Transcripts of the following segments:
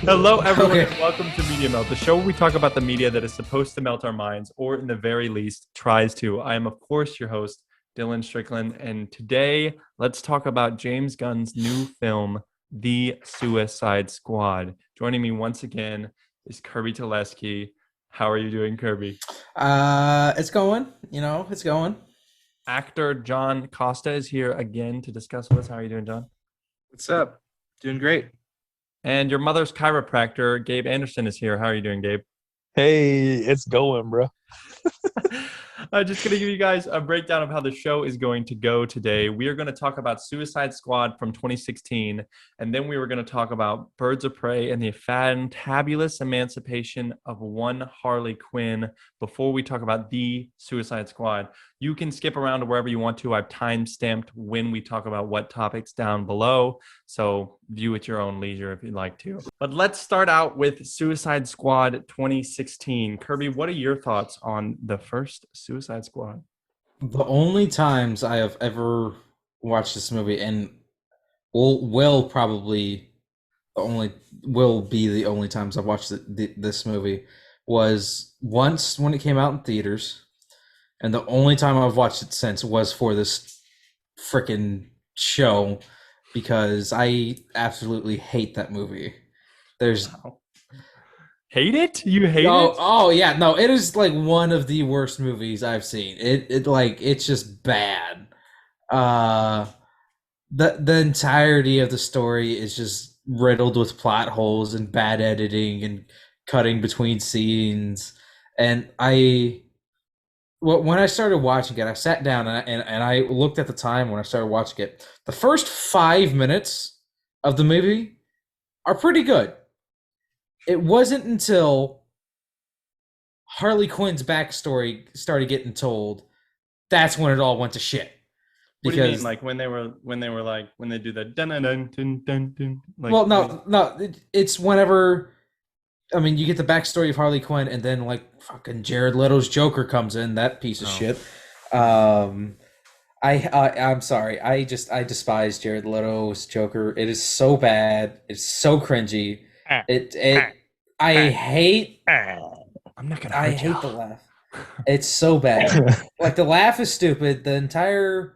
Hello, everyone, Okay. and welcome to MediaMelt, the show where we talk about the media that is supposed to melt our minds, or in the very least, tries to. I am, of course, your host, Dylan Strickland, and today let's talk about James Gunn's new film, The Suicide Squad. Joining me once again is Kirby Telesky. How are you doing, Kirby? It's going. It's going. Actor Jon Costa is here again to discuss with us. How are you doing, John? What's up? Doing great. And your mother's chiropractor, Gabe Anderson, is here. How are you doing, Gabe? Hey, it's going, bro. I'm just going to give you guys a breakdown of how the show is going to go today. We are going to talk about Suicide Squad from 2016, and then we were going to talk about Birds of Prey and the fantabulous emancipation of one Harley Quinn before we talk about the Suicide Squad. You can skip around to wherever you want to. I've time-stamped when we talk about what topics down below, so view at your own leisure if you'd like to. But let's start out with Suicide Squad 2016. Kirby, what are your thoughts on the first Suicide Squad? The only times I have ever watched this movie, and will probably will be the only times I've watched this movie, was once when it came out in theaters, and the only time I've watched it since was for this freaking show, because I absolutely hate that movie. There's Hate it? You hate it? Oh yeah, no, it is like one of the worst movies I've seen. It's just bad. Uh the entirety of the story is just riddled with plot holes and bad editing and cutting between scenes. And when I started watching it, I sat down and I looked at the time when I started watching it. The first 5 minutes of the movie are pretty good. It wasn't until Harley Quinn's backstory started getting told that's when it all went to shit. What do you mean? Like when they do the dun dun dun dun dun dun? Like, well, no, it's whenever. I mean, you get the backstory of Harley Quinn, and then like fucking Jared Leto's Joker comes in. That piece of shit. I'm sorry. I despise Jared Leto's Joker. It is so bad. It's so cringy. I hate. I'm not gonna. I hate the laugh. It's so bad. Like the laugh is stupid. The entire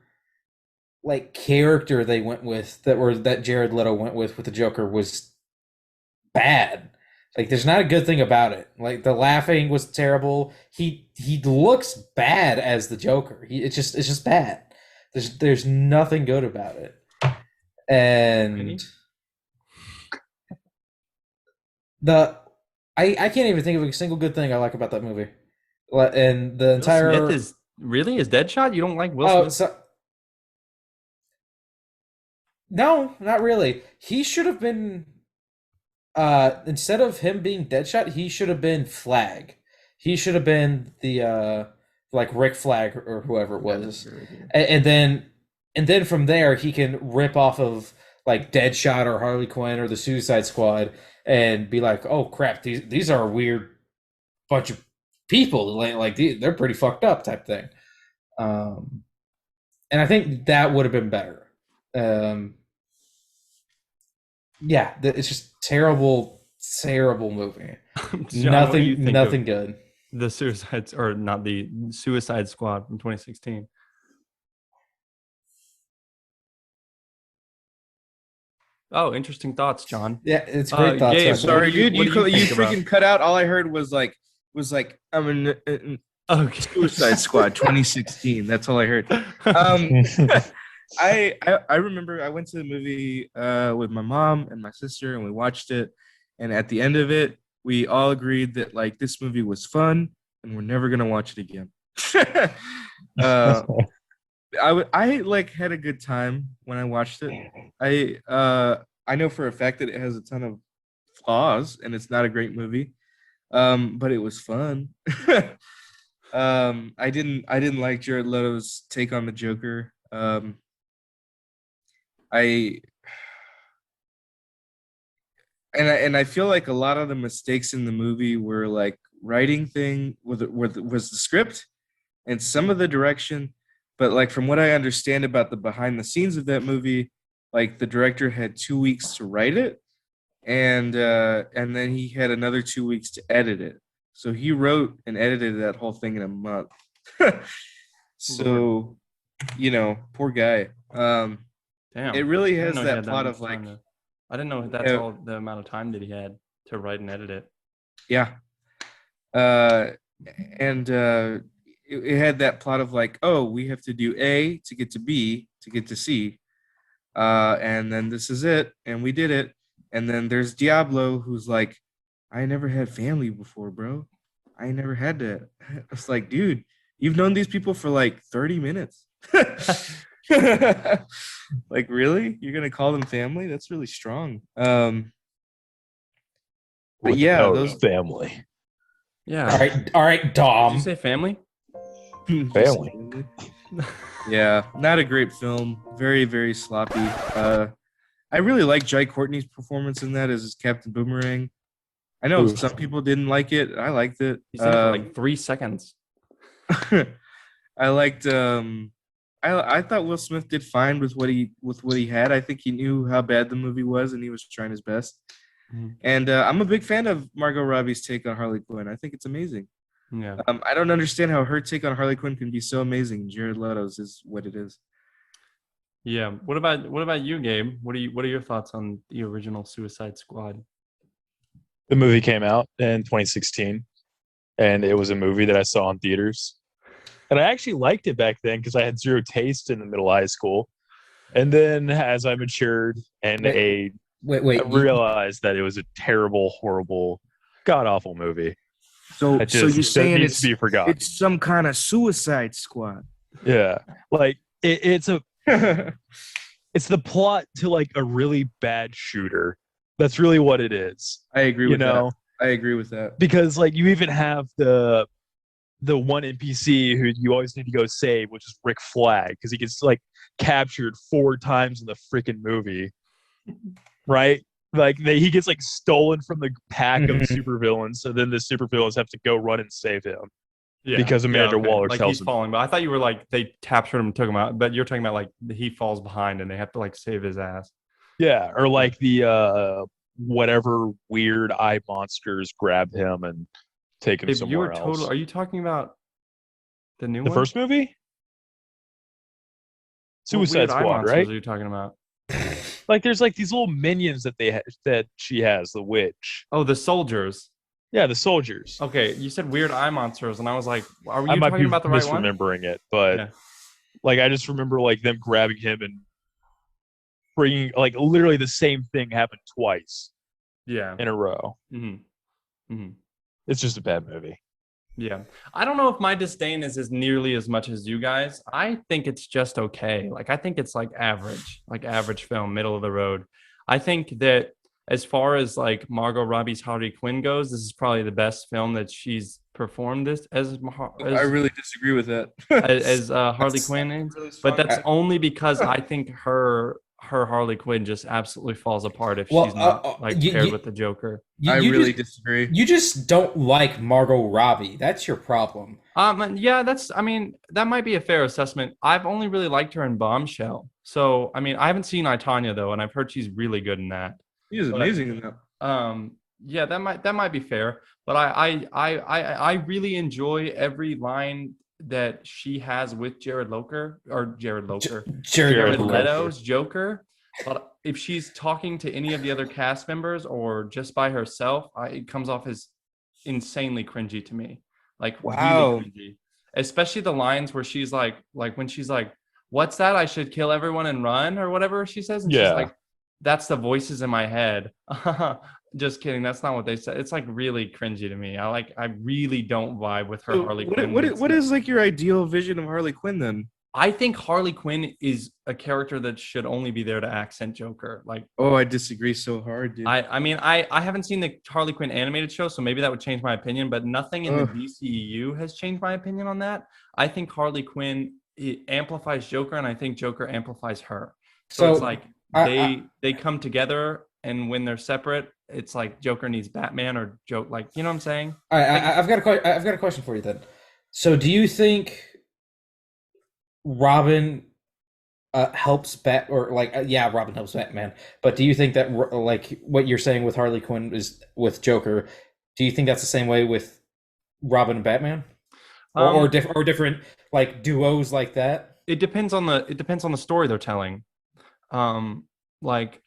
like character they went with that Jared Leto went with the Joker was bad. Like there's not a good thing about it. Like the laughing was terrible. He looks bad as the Joker. It's just bad. There's nothing good about it. And I can't even think of a single good thing I like about that movie. And the entire Will Smith is Deadshot? You don't like Will Smith? No, not really. He should have been instead of him being Deadshot, he should have been Flag. He should have been the like Rick Flag or whoever it was. And then from there he can rip off of like Deadshot or Harley Quinn or the Suicide Squad and be like, "Oh crap, these are a weird bunch of people. They're pretty fucked up," type thing. And I think that would have been better. Yeah, it's just terrible movie. John, nothing good. The Suicide Squad from 2016. Oh, interesting thoughts, John. Yeah, it's great thoughts. Gabe, Sorry, dude. You freaking about? cut out. All I heard was I'm in Suicide Squad 2016. That's all I heard. I remember I went to the movie with my mom and my sister, and we watched it. And at the end of it, we all agreed that like this movie was fun, and we're never gonna watch it again. I like had a good time when I watched it. I know for a fact that it has a ton of flaws and it's not a great movie, but it was fun. I didn't like Jared Leto's take on the Joker. I feel like a lot of the mistakes in the movie were like writing thing was the script and some of the direction, but like from what I understand about the behind the scenes of that movie, like the director had 2 weeks to write it, and then he had another 2 weeks to edit it. So he wrote and edited that whole thing in a month. So, poor guy. Damn. It really I didn't has know he that had plot much of like, time I didn't know that's Yeah. all the amount of time that he had to write and edit it. yeah, and it had that plot of like, oh, we have to do A to get to B to get to C, and then this is it, and we did it. And then there's Diablo, who's like, I never had family before, bro. I never had that. It's like, dude, you've known these people for like 30 minutes. Like, really? You're gonna call them family? That's really strong. But With the yeah, power those of family. Yeah. All right, Did Dom. you say family? Family. Yeah, not a great film. Very, very sloppy. I really like Jai Courtney's performance in that as Captain Boomerang. I know Oof. some people didn't like it. I liked it. He's in it for like 3 seconds. I liked. I thought Will Smith did fine with what he had. I think he knew how bad the movie was, and he was trying his best. Mhm. And I'm a big fan of Margot Robbie's take on Harley Quinn. I think it's amazing. Yeah. I don't understand how her take on Harley Quinn can be so amazing. Jared Leto's is what it is. Yeah. What about you, Gabe? What are your thoughts on the original Suicide Squad? The movie came out in 2016, and it was a movie that I saw in theaters. And I actually liked it back then because I had zero taste in the middle of high school. And then as I matured and Wait, I realized that it was a terrible, horrible, god-awful movie. So That you're just saying needs to be forgotten. it's some kind of Suicide Squad. Yeah. Like, it's the plot to like a really bad shooter. That's really what it is. I agree with that. I agree with that. Because like you even have the one NPC who you always need to go save, which is Rick Flag, because he gets like captured 4 times in the freaking movie, right? Like he gets like stolen from the pack of supervillains, so then the supervillains have to go run and save him. Yeah. Because Amanda Waller like tells he's him. falling, but I thought you were like they captured him and took him out. But you're talking about like he falls behind and they have to like save his ass. Yeah, or like the whatever weird eye monsters grab him and take him somewhere else. Are you talking about the new one? The first movie? What Suicide weird eye Squad, monsters right? Are you talking about? Like there's like these little minions that that she has, the witch. Oh, the soldiers. Yeah, the soldiers. Okay, you said weird eye monsters, and I was like, "Are I you might talking be about the right one?" misremembering it, but Yeah. like I just remember like them grabbing him and bringing like literally the same thing happened twice Yeah. in a row. Mm-hmm. Mm-hmm. It's just a bad movie. Yeah. I don't know if my disdain is as nearly as much as you guys. I think it's just okay. Like, I think it's like average film, middle of the road. I think that as far as like Margot Robbie's Harley Quinn goes, this is probably the best film that she's performed this as I really disagree with that. as Harley Quinn is. Really But strong- that's only because I think her Harley Quinn just absolutely falls apart if she's not like paired with the Joker. I really disagree. You just don't like Margot Robbie. That's your problem. Yeah, that might be a fair assessment. I've only really liked her in Bombshell. So, I mean, I haven't seen I, Tonya though, and I've heard she's really good in that. He is amazing in that. Yeah, that might be fair. But I really enjoy every line that she has with Jared Leto's Joker. But if she's talking to any of the other cast members or just by herself, it comes off as insanely cringy to me. Like, wow, really cringy. Especially the lines where she's like when she's like, "What's that? I should kill everyone and run," or whatever she says, and she's like, "That's the voices in my head." Just kidding. That's not what they said. It's like really cringy to me. I really don't vibe with her Harley Quinn. What is like your ideal vision of Harley Quinn then? I think Harley Quinn is a character that should only be there to accent Joker. Like, oh, I disagree so hard, dude. I mean, I haven't seen the Harley Quinn animated show, so maybe that would change my opinion. But nothing in the DCEU has changed my opinion on that. I think Harley Quinn amplifies Joker, and I think Joker amplifies her. So it's like they come together, and when they're separate, it's like Joker needs Batman or Joke. Like, you know what I'm saying? All right, I've got a question for you then. So, do you think Robin helps Robin helps Batman. But do you think that like what you're saying with Harley Quinn is with Joker? Do you think that's the same way with Robin and Batman, Um, or different like duos like that? it depends on the story they're telling. Um, like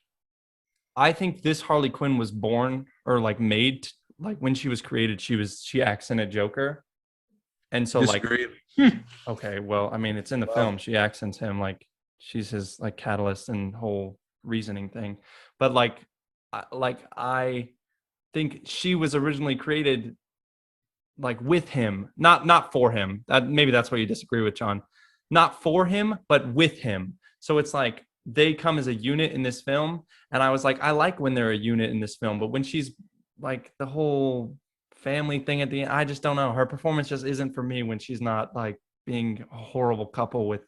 I think this Harley Quinn was born or like made like when she was created, she accented Joker, and so like Disagree. okay, well, I mean, it's in the film. She accents him like she's his like catalyst and whole reasoning thing. But I think she was originally created like with him, not for him. Maybe that's what you disagree with, John. Not for him, but with him. So it's like they come as a unit in this film, and I was like, I like when they're a unit in this film, but when she's like the whole family thing at the end, I just don't know. Her performance just isn't for me when she's not like being a horrible couple with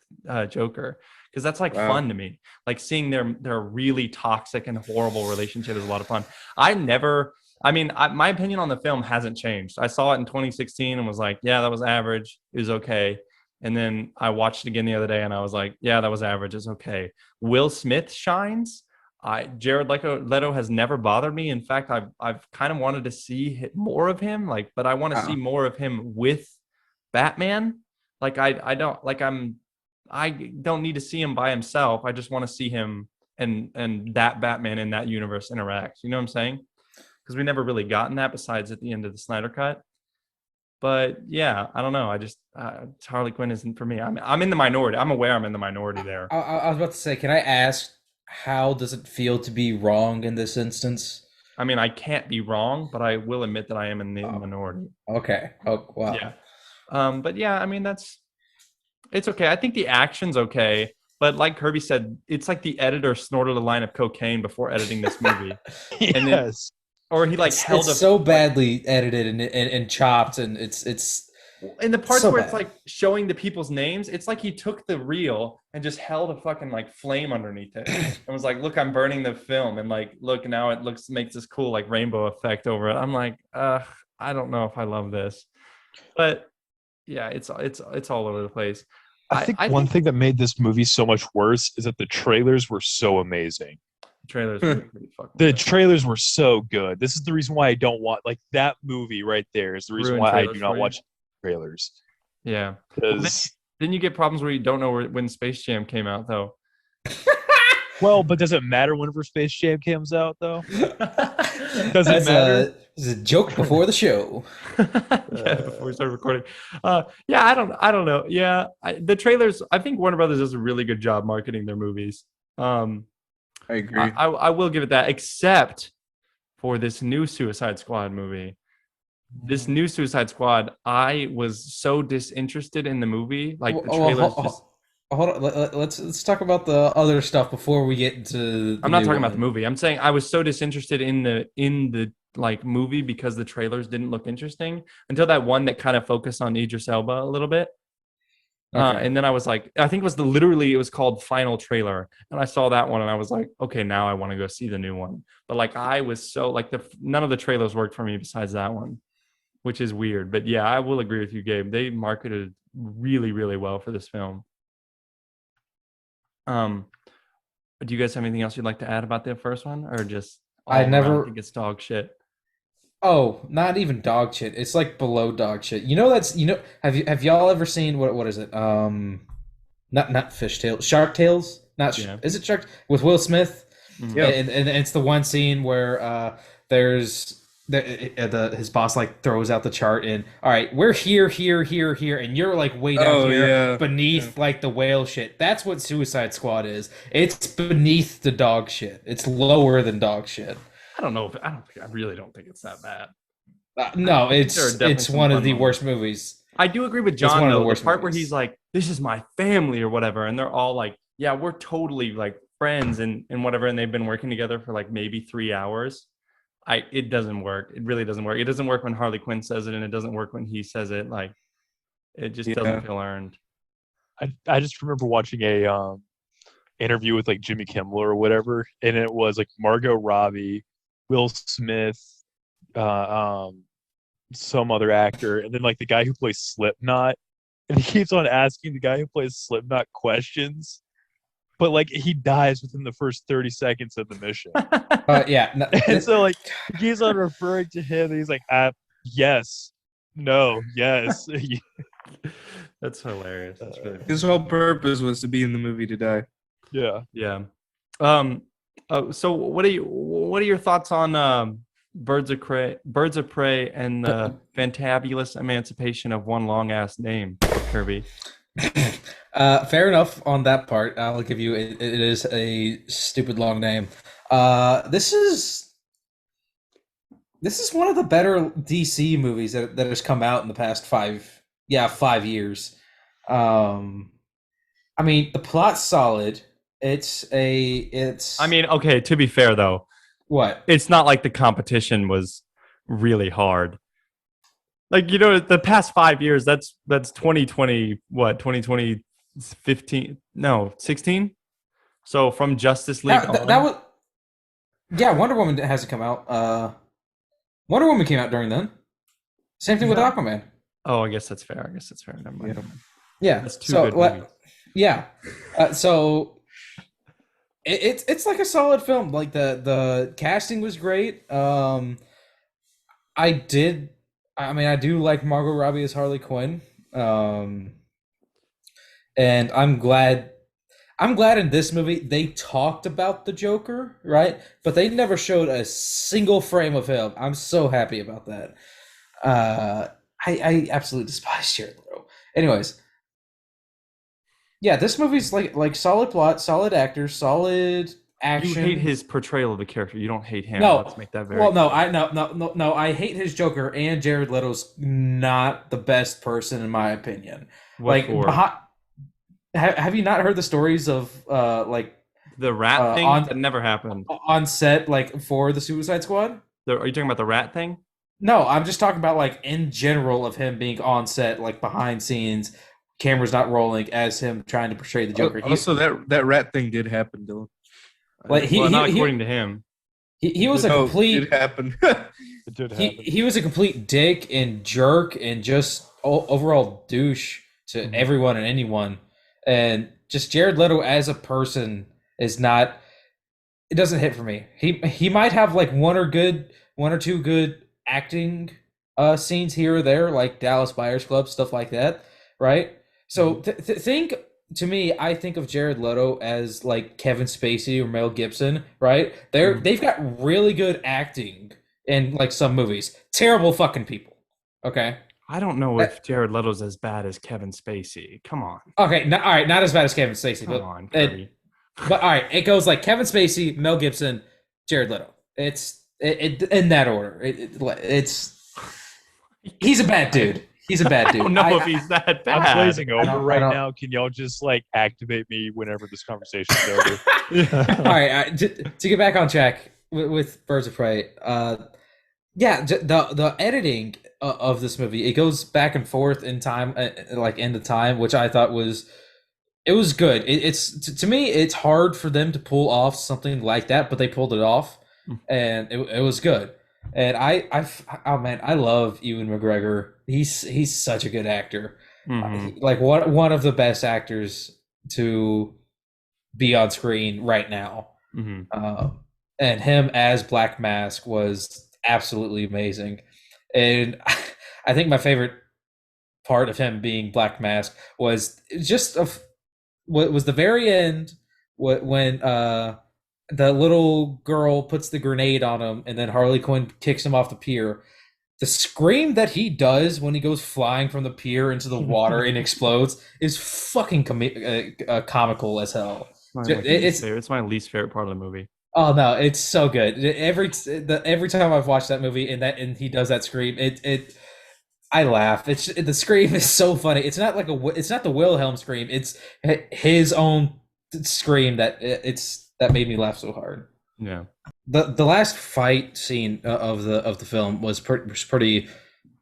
Joker, because that's like fun to me. Like seeing their really toxic and horrible relationship is a lot of fun. My opinion on the film hasn't changed. I saw it in 2016 and was like, yeah, that was average. It was okay. And then I watched it again the other day and I was like, yeah, that was average. It's okay. Will Smith shines. Jared Leto has never bothered me. In fact, I've kind of wanted to see more of him, but I want to see more of him with Batman. Like I don't like I don't need to see him by himself. I just want to see him and that Batman in that universe interact. You know what I'm saying? Because we never really gotten that besides at the end of the Snyder Cut. But yeah, I don't know. I just Harley Quinn isn't for me. I'm in the minority. I'm aware I'm in the minority there. I was about to say, can I ask, how does it feel to be wrong in this instance? I mean, I can't be wrong, but I will admit that I am in the minority. Okay. Oh, wow. Yeah. But yeah, I mean, it's okay. I think the action's okay. But like Kirby said, it's like the editor snorted a line of cocaine before editing this movie. And then, or he like held it's so badly edited and chopped, and it's in the parts so where bad. it's like showing the people's names, it's like he took the reel and just held a fucking like flame underneath it and was like, look, I'm burning the film, and like, look, now it makes this cool like rainbow effect over it. I'm like, I don't know if I love this. But yeah, it's all over the place. I think one thing that made this movie so much worse is that the trailers were so amazing. Trailers were pretty fucking The good. trailers were so good. This is the reason why I don't want like that movie right there is the reason Ruined why I trailers do for not you? watch trailers. Yeah. Because Then you get problems where you don't know when Space Jam came out, though. well, but does it matter whenever Space Jam comes out though? Does it That's matter? it's a joke before the show. Yeah, before we started recording. Yeah, I don't know. Yeah, the trailers. I think Warner Brothers does a really good job marketing their movies. I agree. I will give it that, except for this new Suicide Squad movie. This new Suicide Squad, I was so disinterested in the movie. Like the trailers just. Hold on. Let's talk about the other stuff before we get into. I'm not talking about the movie. I'm saying I was so disinterested in the like movie because the trailers didn't look interesting until that one that kind of focused on Idris Elba a little bit. Okay. And then I was like, I think it was called Final Trailer, and I saw that one and I was like, okay, now I want to go see the new one. But like I was so like none of the trailers worked for me besides that one, which is weird. But yeah, I will agree with you, Gabe. They marketed really, really well for this film. Do you guys have anything else you'd like to add about the first one, or just I never think it's dog shit? Oh, not even dog shit. It's like below dog shit. Have y'all ever seen what is it? Not Fishtail, Shark Tales? Is it Shark with Will Smith? Mhm. Yeah. And it's the one scene where there's his boss like throws out the chart and all right, we're here, and you're like way down here beneath like the whale shit. That's what Suicide Squad is. It's beneath the dog shit. It's lower than dog shit. I really don't think it's that bad. No, I think there are definitely it's some one of fun the moments. worst movies. I do agree with It's John one of the though. The worst part where movies. he's like, "This is my family" or whatever, and they're all like, "Yeah, we're totally like friends and whatever," and they've been working together for like maybe 3 hours. It doesn't work. It really doesn't work. It doesn't work when Harley Quinn says it, and it doesn't work when he says it. Like, it just doesn't feel earned. I just remember watching a interview with like Jimmy Kimmel or whatever, and it was like Margot Robbie, Will Smith, some other actor, and then like the guy who plays Slipknot, and he keeps on asking the guy who plays Slipknot questions, but like he dies within the first 30 seconds of the mission. Yeah. No, And so like he keeps on referring to him, and he's like, yes, no, yes. That's hilarious. That's really funny. His whole purpose was to be in the movie to die. Yeah. Yeah. So what are your thoughts on Birds of Prey and the fantabulous emancipation of one long ass name, Kirby? Fair enough on that part. I'll give you it is a stupid long name. This is one of the better DC movies that has come out in the past 5 years. I mean, the plot's solid. I mean, okay, to be fair though, what? it's not like the competition was really hard. Like, the past 5 years, that's 2020, what, 2020, 15, no, 16? So from Justice League That was Wonder Woman hasn't come out. Wonder Woman came out during then. Same thing with Aquaman. Oh, I guess that's fair. Never mind. Yeah. That's two good movies. Yeah. So it's like a solid film. Like the casting was great. I do like Margot Robbie as Harley Quinn. And I'm glad in this movie they talked about the Joker, right? But they never showed a single frame of him. I'm so happy about that. I absolutely despise Jared Leto. Anyways, yeah, this movie's like solid plot, solid actors, solid action. You hate his portrayal of the character. You don't hate him. No, let's make that very. Well, no, I hate his Joker, and Jared Leto's not the best person in my opinion. What for? Have you not heard the stories of like the rat thing? That never happened on set, like for the Suicide Squad. Are you talking about the rat thing? No, I'm just talking about like in general of him being on set, like behind scenes, cameras not rolling, as him trying to portray the Joker. Also, that rat thing did happen, Dylan. Like not according to him. He was a complete. It did happen. It did happen. He was a complete dick and jerk and just overall douche to everyone and anyone. And just Jared Leto as a person is not. It doesn't hit for me. He might have like one or two good acting scenes here or there, like Dallas Buyers Club, stuff like that, right? So I think of Jared Leto as like Kevin Spacey or Mel Gibson, right? They've got really good acting in like some movies. Terrible fucking people. Okay. I don't know if Jared Leto's as bad as Kevin Spacey. Come on. Okay, all right, not as bad as Kevin Spacey, Come on, Kirby. but all right, it goes like Kevin Spacey, Mel Gibson, Jared Leto. It's in that order. He's a bad dude. He's a bad dude. I don't know if he's that bad. I'm glazing over I right don't- now. Can y'all just like activate me whenever this conversation's over? All right, to get back on track with Birds of Prey. The editing of this movie, it goes back and forth in time, like in the time, which I thought was good. To me, it's hard for them to pull off something like that, but they pulled it off, and it was good. And I love Ewan McGregor. He's such a good actor. Like one of the best actors to be on screen right now. And him as Black Mask was absolutely amazing. And I think my favorite part of him being Black Mask was just what was the very end when the little girl puts the grenade on him and then Harley Quinn kicks him off the pier. The scream that he does when he goes flying from the pier into the water and explodes is fucking comical as hell. It's my least favorite part of the movie. Oh no, it's so good. Every time I've watched that movie and he does that scream, I laugh. The scream is so funny. It's not the Wilhelm scream. It's his own scream that made me laugh so hard. Yeah. The last fight scene of the film was pretty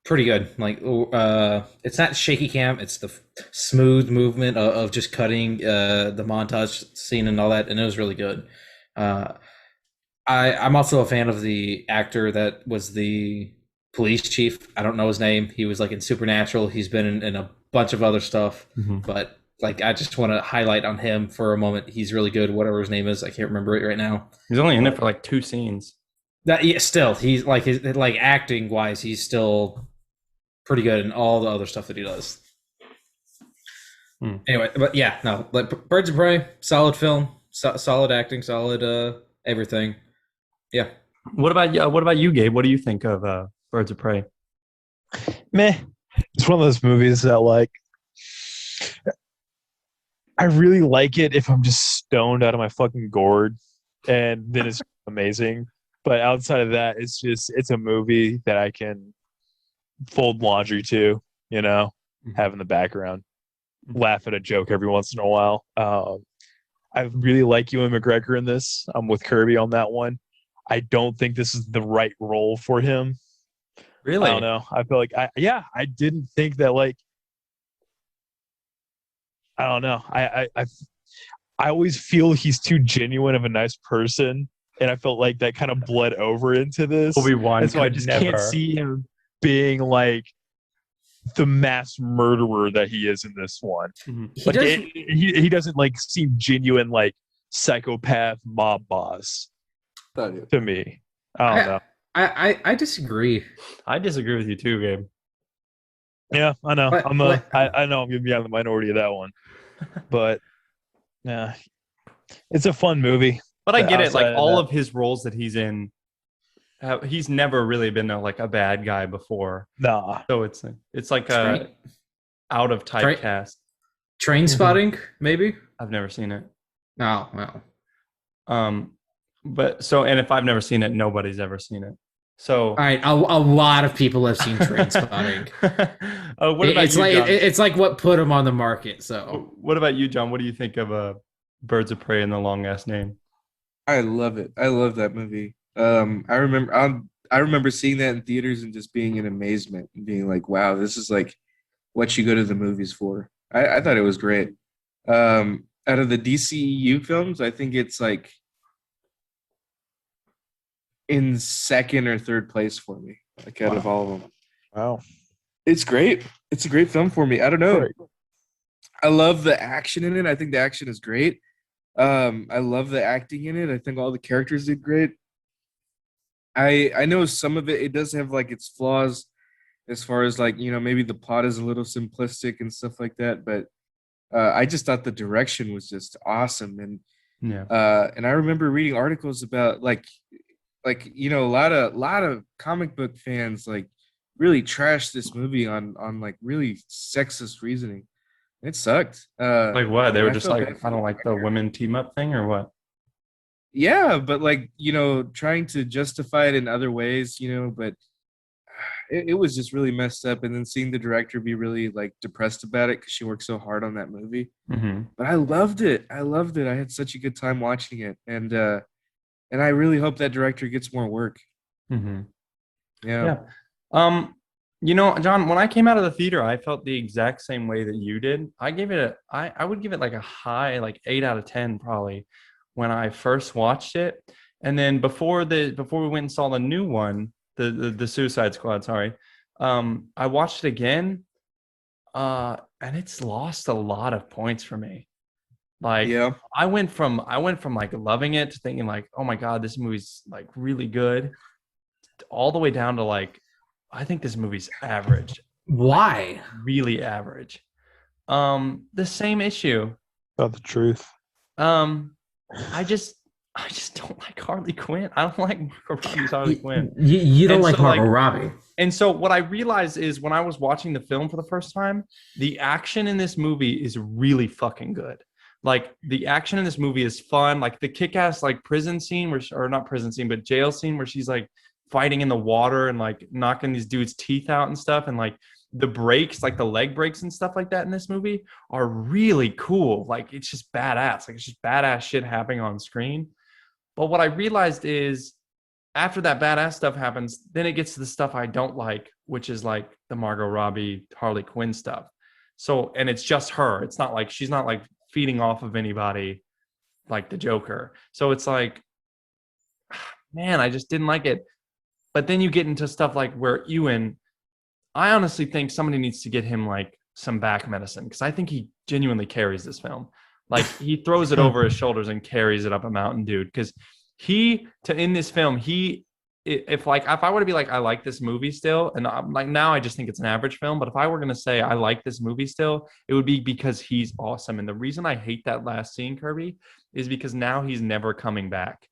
good. Like it's not shaky cam. It's the smooth movement of just cutting the montage scene and all that, and it was really good. I'm also a fan of the actor that was the police chief. I don't know his name. He was like in Supernatural. He's been in a bunch of other stuff, but like I just want to highlight on him for a moment. He's really good. Whatever his name is, I can't remember it right now. He's only in it But for like 2 scenes. that yeah, still he's like acting wise, he's still pretty good in all the other stuff that he does. Anyway, but yeah, no, like Birds of Prey, solid film, solid acting, solid everything. Yeah. What about you, Gabe? What do you think of Birds of Prey? Meh. It's one of those movies that like I really like it if I'm just stoned out of my fucking gourd, and then it's amazing. But outside of that, it's a movie that I can fold laundry to, have in the background, laugh at a joke every once in a while. I really like Ewan McGregor in this. I'm with Kirby on that one. I don't think this is the right role for him. Really? I don't know. I feel like I didn't think that like I don't know. I always feel he's too genuine of a nice person, and I felt like that kind of bled over into this. Obi-Wan and so I could just never. can't see him being like the mass murderer that he is in this one. He doesn't like seem genuine like psychopath mob boss to me. I don't know. I disagree. I disagree with you too, Gabe. Yeah, I know. But- I know I'm gonna be on the minority of that one, but yeah, it's a fun movie. But I get it. Outside Like of all that- of his roles that he's in, he's never really been a bad guy before. Nah, So it's like a out of typecast. Train Spotting, maybe. I've never seen it. No, well. But so, and if I've never seen it, nobody's ever seen it. So, All right, a lot of people have seen Train Spotting. what about It's you, like John? it's like what put him on the market. So What about you, John? What do you think of Birds of Prey and the long ass name? I love it. I love that movie. I remember seeing that in theaters and just being in amazement and being like, wow, this is like what you go to the movies for. I thought it was great. Out of the DCEU films, I think it's like in second or third place for me, like out of all of them. wow, It's great. It's a great film for me. I don't know. Great. I love the action in it. I think the action is great. I love the acting in it. I think all the characters did great. I know some of it does have like its flaws as far as like, maybe the plot is a little simplistic and stuff like that, but I just thought the direction was just awesome. And and I remember reading articles about like a lot of comic book fans like really trashed this movie on like really sexist reasoning. It sucked. Like what? They were I just felt like, bad for I don't the like the director. women team up thing, or what? Yeah, but like, trying to justify it in other ways, but it was just really messed up. And then seeing the director be really like depressed about it because she worked so hard on that movie. Mm-hmm. But I loved it. I loved it. I had such a good time watching it. And I really hope that director gets more work. Mm-hmm. Yeah. John, when I came out of the theater, I felt the exact same way that you did. I would give it like a high, like 8 out of 10 probably when I first watched it. And then before we went and saw the new one, the Suicide Squad, sorry, I watched it again, and it's lost a lot of points for me. Like, Yeah. I went from like loving it to thinking like, oh my God, this movie's like really good, all the way down to like, I think this movie's average. why? Really average. The same issue. about the truth. I just don't like Harley Quinn. I don't like Margot Robbie's Harley Quinn. You don't And like so, Margot like- Robbie. And so what I realized is when I was watching the film for the first time, the action in this movie is really fucking good. Like the action in this movie is fun. Like the kick-ass like prison scene or not prison scene, but jail scene where she's like fighting in the water and like knocking these dudes' teeth out and stuff. And like the breaks, like the leg breaks and stuff like that in this movie are really cool. Like it's just badass. Like it's just badass shit happening on screen. But what I realized is after that badass stuff happens, then it gets to the stuff I don't like, which is like the Margot Robbie, Harley Quinn stuff. So, and it's just her. It's not like she's not like feeding off of anybody like the Joker. So it's like, man, I just didn't like it. But then you get into stuff like where Ewan, I honestly think somebody needs to get him like some back medicine because I think he genuinely carries this film. Like he throws it over his shoulders and carries it up a mountain, dude. Because in this film, if I were to be like, I like this movie still, and I'm like now I just think it's an average film, but if I were gonna say I like this movie still, it would be because he's awesome. And the reason I hate that last scene, Kirby, is because now he's never coming back.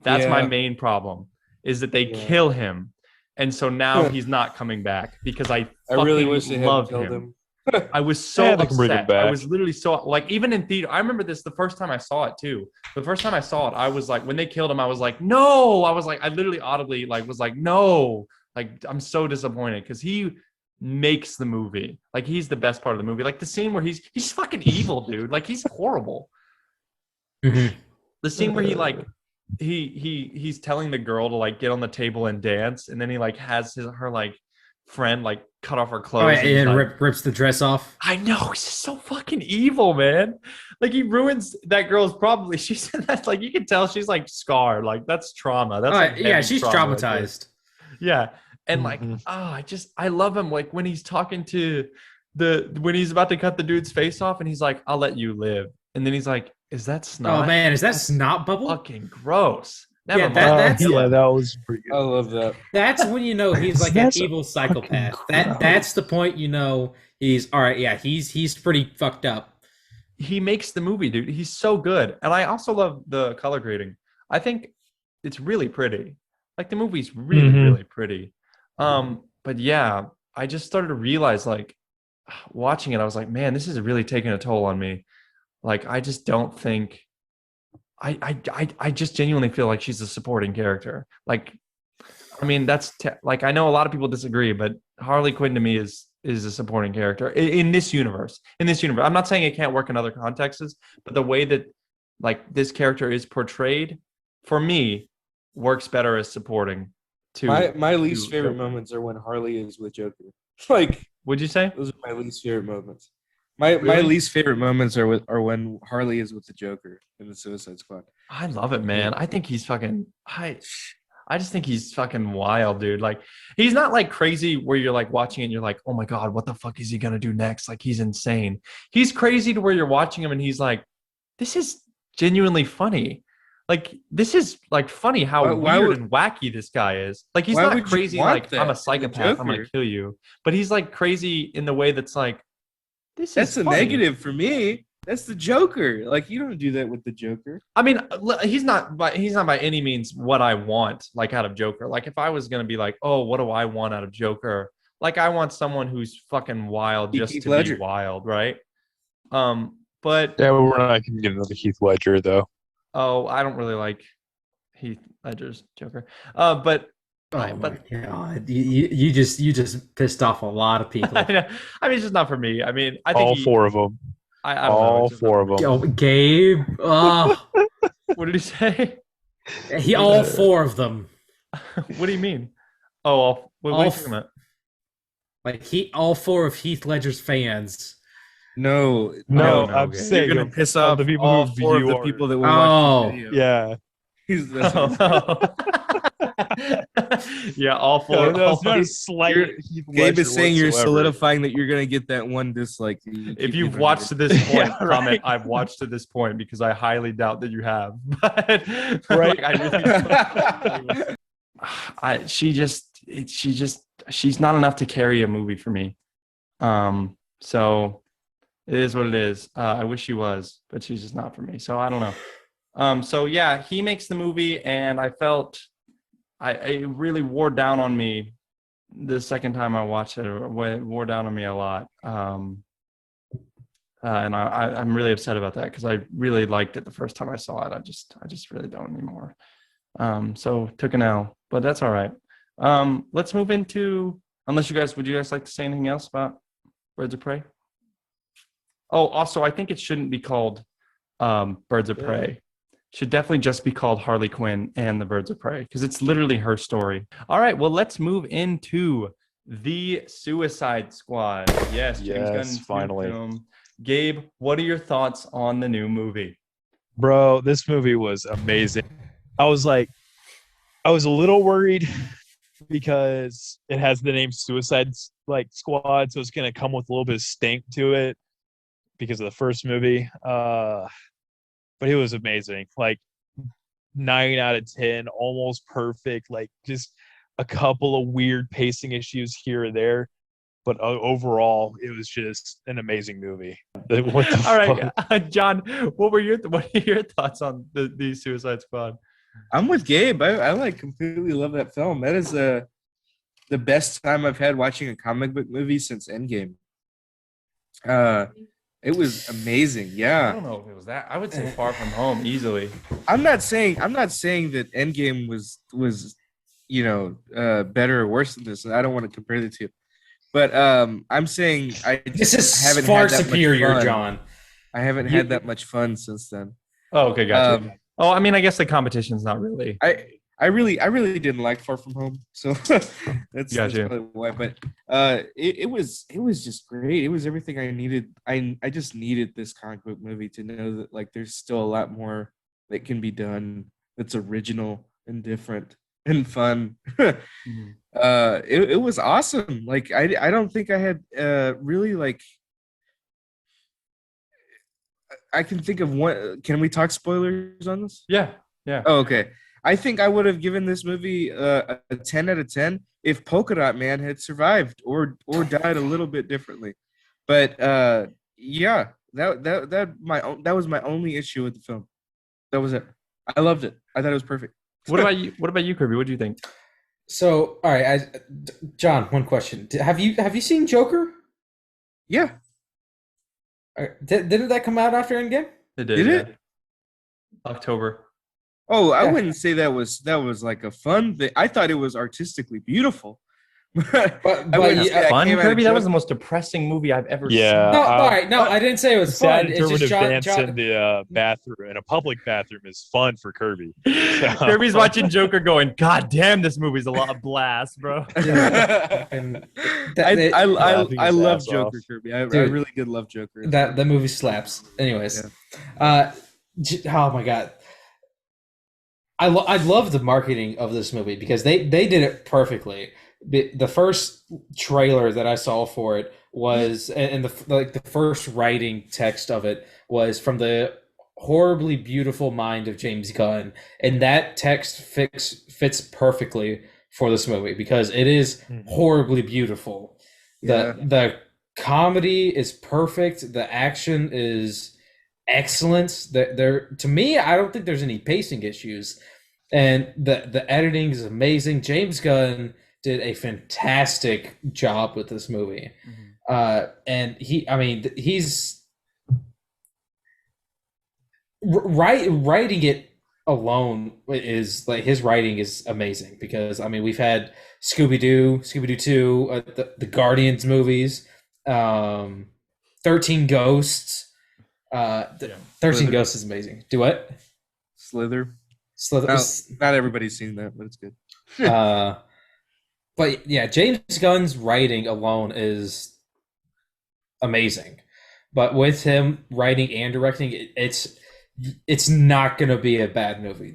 That's my main problem, is that they kill him. And so now he's not coming back because I really wish they love hadn't killed him. him. I was so Yeah, they can bring him upset. back. I was literally so like, even in theater. I remember this the first time I saw it too. The first time I saw it, I was like, when they killed him, I was like, no. I was like, I literally audibly like was like, no. Like I'm so disappointed because he makes the movie. Like he's the best part of the movie. Like the scene where he's fucking evil, dude. Like he's horrible. Mhm. The scene where he like he's telling the girl to like get on the table and dance, and then he like has her like friend like cut off her clothes and like, rips the dress off. I know, he's just so fucking evil, man. Like he ruins that girl's probably she's that's like you can tell she's like scarred, like that's trauma. That's like Yeah, heavy she's trauma right there. traumatized. Yeah. And like, I love him. Like when he's talking to when he's about to cut the dude's face off and he's like, I'll let you live. And then he's like, is that snot? Oh man, is that snot bubble? Fucking gross. Never Yeah, mind. that's that was pretty good. I love that. That's when you know he's like an That's evil psychopath. fucking That's the point you know he's all right. Yeah, he's pretty fucked up. He makes the movie, dude. He's so good. And I also love the color grading. I think it's really pretty. Like the movie's really, really pretty. But yeah, I just started to realize like watching it, I was like, man, this is really taking a toll on me. Like, I just don't think I just genuinely feel like she's a supporting character. Like, I mean, like, I know a lot of people disagree, but Harley Quinn to me is a supporting character in this universe. In this universe, I'm not saying it can't work in other contexts, but the way that like this character is portrayed for me works better as supporting. My least favorite moments are when Harley is with Joker. Like, would you say those are my least favorite moments. My Really? least favorite moments are when Harley is with the Joker in the Suicide Squad. I love it, man. I think he's fucking. I just think he's fucking wild, dude. Like he's not like crazy where you're like watching it and you're like, oh my god, what the fuck is he gonna do next? Like he's insane. He's crazy to where you're watching him and he's like, this is genuinely funny. Like this is like funny how weird and wacky this guy is. Like he's not crazy like I'm a psychopath, I'm gonna kill you. But he's like crazy in the way that's like that's a negative for me. That's the Joker. Like you don't do that with the Joker. I mean, he's not by any means what I want like out of Joker. Like if I was gonna be like, oh, what do I want out of Joker? Like I want someone who's fucking wild just to be wild, right? But yeah, we're not gonna get another Heath Ledger though. Oh, I don't really like Heath Ledger's Joker. But my god, you just pissed off a lot of people. I mean, it's just not for me. I mean, I think all four of them. I don't all know, four of them. Oh, Gabe. Oh. What did he say? All four of them. What do you mean? Oh, what are you talking about? Like all four of Heath Ledger's fans. No, I'm saying you're gonna piss off the people all who four of the view people that will watch the video. Yeah. Yeah, all four. That's not a slight. Gabe is saying you're solidifying that you're gonna get that one dislike. If you've watched to this point, comment I've watched to this point because I highly doubt that you have. But right, like, I really she's not enough to carry a movie for me. So it is what it is. I wish she was, but she's just not for me. So I don't know. So yeah, he makes the movie, and I felt it really wore down on me the second time I watched it. It wore down on me a lot. And I'm really upset about that because I really liked it the first time I saw it. I just really don't anymore. So took an L, but that's all right. Let's move into, would you guys like to say anything else about Birds of Prey? Oh, also, I think it shouldn't be called Birds of Prey. It should definitely just be called Harley Quinn and the Birds of Prey because it's literally her story. All right, well, let's move into the Suicide Squad. Yes, James Gunn's finally. Film. Gabe, what are your thoughts on the new movie? Bro, this movie was amazing. I was a little worried because it has the name Suicide Squad, so it's gonna come with a little bit of stink to it because of the first movie. But it was amazing. Like 9 out of 10, almost perfect. Like just a couple of weird pacing issues here or there, but overall, it was just an amazing movie. What the All right, fuck? John, what are your thoughts on the Suicide Squad? I'm with Gabe. I like completely love that film. That is the best time I've had watching a comic book movie since Endgame. It was amazing. I Yeah. don't know if it was that. I would say Far From Home easily. I'm not saying that Endgame was better or worse than this, and I don't want to compare the two. But I'm saying This is haven't far had that much superior, fun. John. I haven't had that much fun since then. Oh, okay, gotcha. Um, I mean, I guess the competition's not really. I really didn't like Far From Home, so that's Gotcha. probably why. But it was just great. It was everything I needed. I just needed this comic book movie to know that like there's still a lot more that can be done that's original and different and fun. Mhm. It was awesome. Like I don't think I had really like. I can think of one. Can we talk spoilers on this? Yeah. Oh, okay. I think I would have given this movie a 10 out of 10 if Polka Dot Man had survived or died a little bit differently. But yeah, that was my only issue with the film. That was it. I loved it. I thought it was perfect. What about you? What about you, Kirby? What do you think? So, all right, John, one question: Have you seen Joker? Yeah. Didn't that come out after Endgame? It Did yeah. it? October. Oh, I Yeah. wouldn't say that was like a fun thing. I thought it was artistically beautiful. But I wouldn't say I Fun, came out of Kirby? That was Joker- the most depressing movie I've ever Yeah. seen. No, all right, no, I didn't say it was Sad fun. It's interpretive just dance in the bathroom, in a public bathroom, is fun for Kirby. Kirby's watching Joker going, God damn, this movie's a lot of blast, bro. and Laughing I his love ass Joker, off. Kirby. I Dude, really did love Joker. that movie slaps. Anyways, oh my god, I love the marketing of this movie because they did it perfectly. The first trailer that I saw for it was, and the first writing text of it was from the horribly beautiful mind of James Gunn, and that text fits perfectly for this movie because it is horribly beautiful. The comedy is perfect. The action is excellent. There to me, I don't think there's any pacing issues, and the editing is amazing. James Gunn did a fantastic job with this movie. And he's writing it alone is like his writing is amazing because I mean we've had Scooby-Doo 2, the Guardians movies, 13 Ghosts. 13 Slither. Ghosts is amazing. Do what? Slither. Slither. Not everybody's seen that, but it's good. But yeah, James Gunn's writing alone is amazing. But with him writing and directing, it's not going to be a bad movie.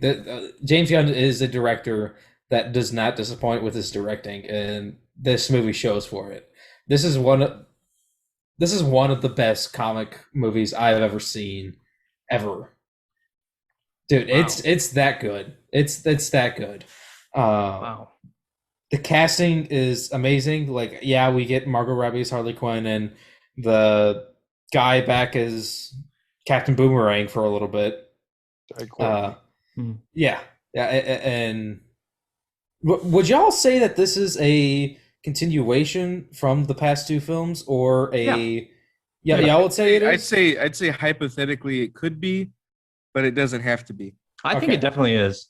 James Gunn is a director that does not disappoint with his directing, and this movie shows for it. This is one of the best comic movies I've ever seen, ever. Dude, Wow. it's that good. It's that good. Wow. The casting is amazing. Like, yeah, we get Margot Robbie as Harley Quinn and the guy back as Captain Boomerang for a little bit. Very cool. Yeah. And would y'all say that this is a continuation from the past two films, or a? Yeah, y'all would say it is. I'd say hypothetically it could be, but it doesn't have to be. I think it definitely is.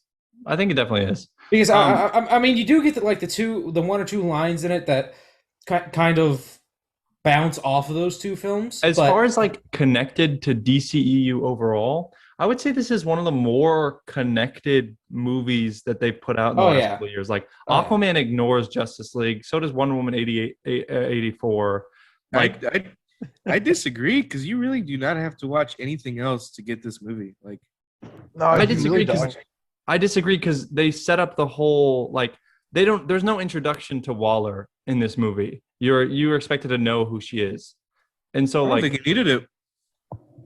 Because I mean, you do get the one or two lines in it that kind of bounce off of those two films. As far as like connected to DCEU overall, I would say this is one of the more connected movies that they've put out in the last couple of years. Like Aquaman ignores Justice League, so does Wonder Woman 84. Like I disagree because you really do not have to watch anything else to get this movie. Like, No, I disagree because they set up the whole like there's no introduction to Waller in this movie. You're expected to know who she is. And so I don't think he needed it.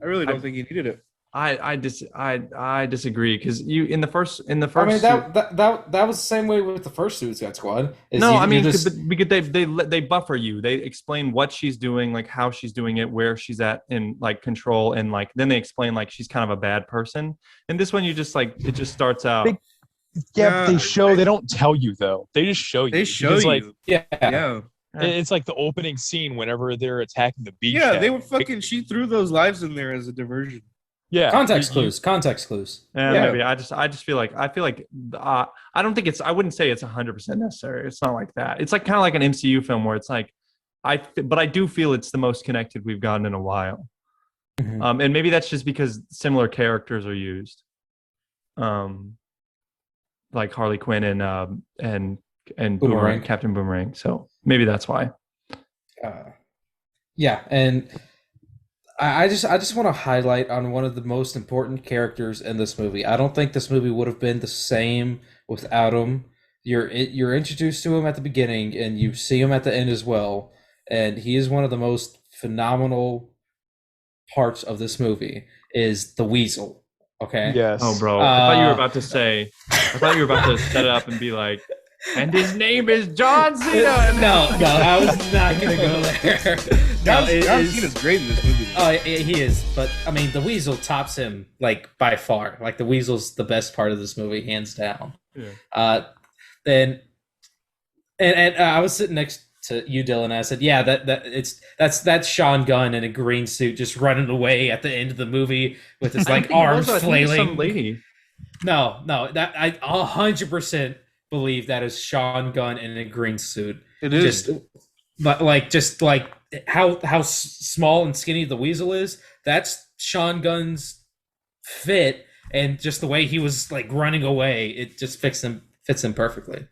I really don't think he needed it. I disagree because you in the first I mean that was the same way with the first Suicide Squad. Because they buffer you. They explain what she's doing, like how she's doing it, where she's at in like control, and like then they explain like she's kind of a bad person. And this one you just like it just starts out. They don't tell you though. They just show you. They show you. Like, yeah. It's like the opening scene whenever they're attacking the beach. Yeah, they were fucking. She threw those lives in there as a diversion. Yeah, context clues. Yeah, maybe I just feel like I don't think I wouldn't say it's 100% necessary. It's not like that. It's like kind of like an MCU film where it's like but I do feel it's the most connected we've gotten in a while. Mm-hmm. And maybe that's just because similar characters are used, like Harley Quinn and Boomerang, Captain Boomerang. So maybe that's why. And I just want to highlight on one of the most important characters in this movie. I don't think this movie would have been the same without him. You're introduced to him at the beginning, and you see him at the end as well. And he is one of the most phenomenal parts of this movie. Is the Weasel? Okay. Yes. Oh, bro. I thought you were about to say. I thought you were about to set it up and be like, and his name is John Cena. No, I was not gonna go there. John Cena's great in this movie. Oh, he is. But I mean, the Weasel tops him like by far. Like the Weasel's the best part of this movie, hands down. Yeah. And I was sitting next to you, Dylan. And I said, "Yeah, that's Sean Gunn in a green suit, just running away at the end of the movie with his like arms flailing." Some lady. No, that I 100% believe that is Sean Gunn in a green suit. It is. Just like how small and skinny the Weasel is. That's Sean Gunn's fit, and just the way he was like running away, it just fits him perfectly.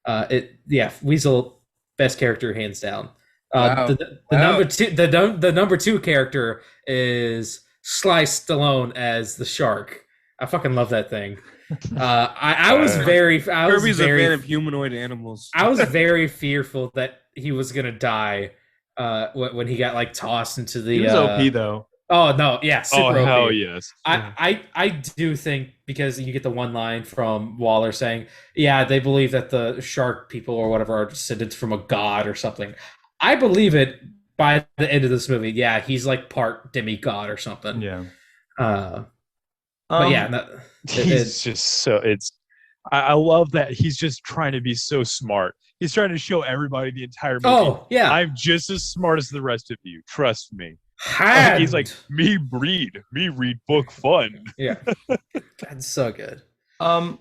Mm-hmm. Weasel, best character hands down. Wow. The number two character is Sly Stallone as the shark. I fucking love that thing. Kirby's a fan of humanoid animals. I was very fearful that he was gonna die when he got like tossed into the. He was OP though. Oh no! Yeah, super OP. Hell yes. I do think because you get the one line from Waller saying, "Yeah, they believe that the shark people or whatever are descendants from a god or something." I believe it by the end of this movie. Yeah, he's like part demigod or something. Yeah. But yeah, he's just so I love that he's just trying to be so smart. He's trying to show everybody the entire movie. Oh yeah, I'm just as smart as the rest of you. Trust me. He's like me read book fun. Yeah, that's so good. I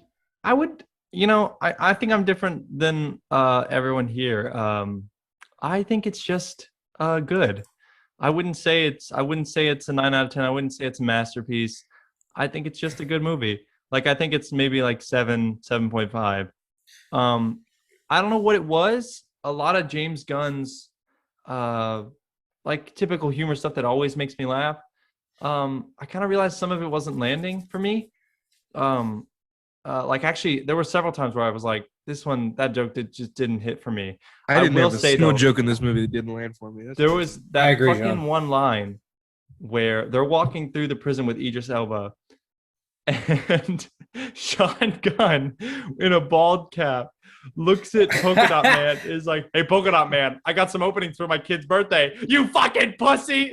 would, I think I'm different than everyone here. I think it's just good. I wouldn't say it's a 9 out of 10. I wouldn't say it's a masterpiece. I think it's just a good movie. Like, I think it's maybe like 7.5. I don't know what it was. A lot of James Gunn's like typical humor stuff that always makes me laugh. I kind of realized some of it wasn't landing for me. Like actually there were several times where I was like, that joke just didn't hit for me. I didn't have a single joke in this movie that didn't land for me. There was that fucking one line where they're walking through the prison with Idris Elba, and Sean Gunn in a bald cap looks at Polka Dot Man, is like, "Hey, Polka Dot Man, I got some openings for my kid's birthday. You fucking pussy!"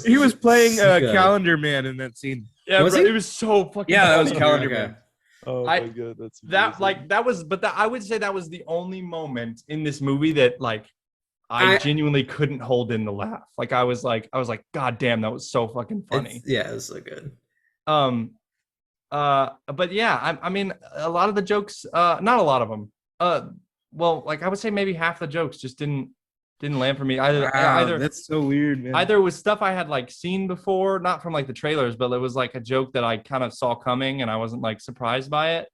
He was playing Calendar Man in that scene. Yeah, it was so fucking. Yeah, that funny. was Calendar Man. Oh my god, that's amazing. I would say that was the only moment in this movie that like I genuinely couldn't hold in the laugh. Like I was like, God damn, that was so fucking funny. It was so good. But yeah, I mean, a lot of the jokes, not a lot of them. Well, like I would say maybe half the jokes just didn't land for me. Either that's so weird, man. Either it was stuff I had like seen before, not from like the trailers, but it was like a joke that I kind of saw coming and I wasn't like surprised by it,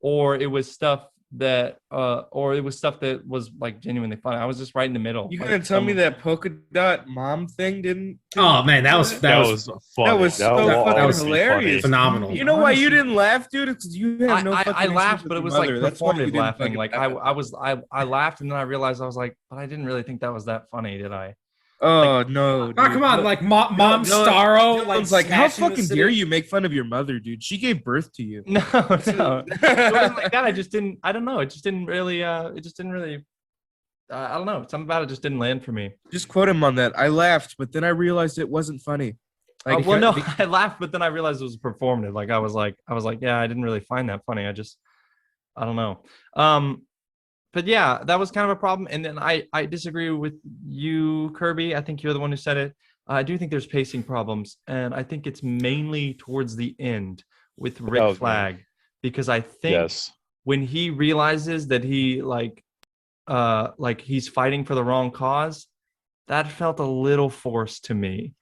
or it was stuff that or it was stuff that was like genuinely funny. I was just right in the middle. You Like, gonna tell me that polka dot mom thing didn't Oh man, that was That was funny. that was so will fucking always be hilarious. funny. phenomenal. You know why you didn't laugh, dude? It's because you have no fucking I issues laughed, with but it your was like mother. That's why you performative didn't laughing. fucking Like laugh. I laughed, and then I realized I was like, but I didn't really think that was that funny, did I? Oh no, dude. Oh come on, like Mom Dylan- Starro, Dylan's like, how smashing the fucking city. dare you make fun of your mother, dude? She gave birth to you. No, no, it wasn't like that. I just didn't. I don't know. It just didn't really. It just didn't really. I don't know. Something about it just didn't land for me. Just quote him on that. I laughed, but then I realized it wasn't funny. Like, Well, no, I laughed, but then I realized it was performative. Like I was like, yeah, I didn't really find that funny. I don't know. But yeah, that was kind of a problem. And then I disagree with you, Kirby. I think you're the one who said it. I do think there's pacing problems, and I think it's mainly towards the end with Rick Flag, because I think when he realizes that he like he's fighting for the wrong cause, that felt a little forced to me,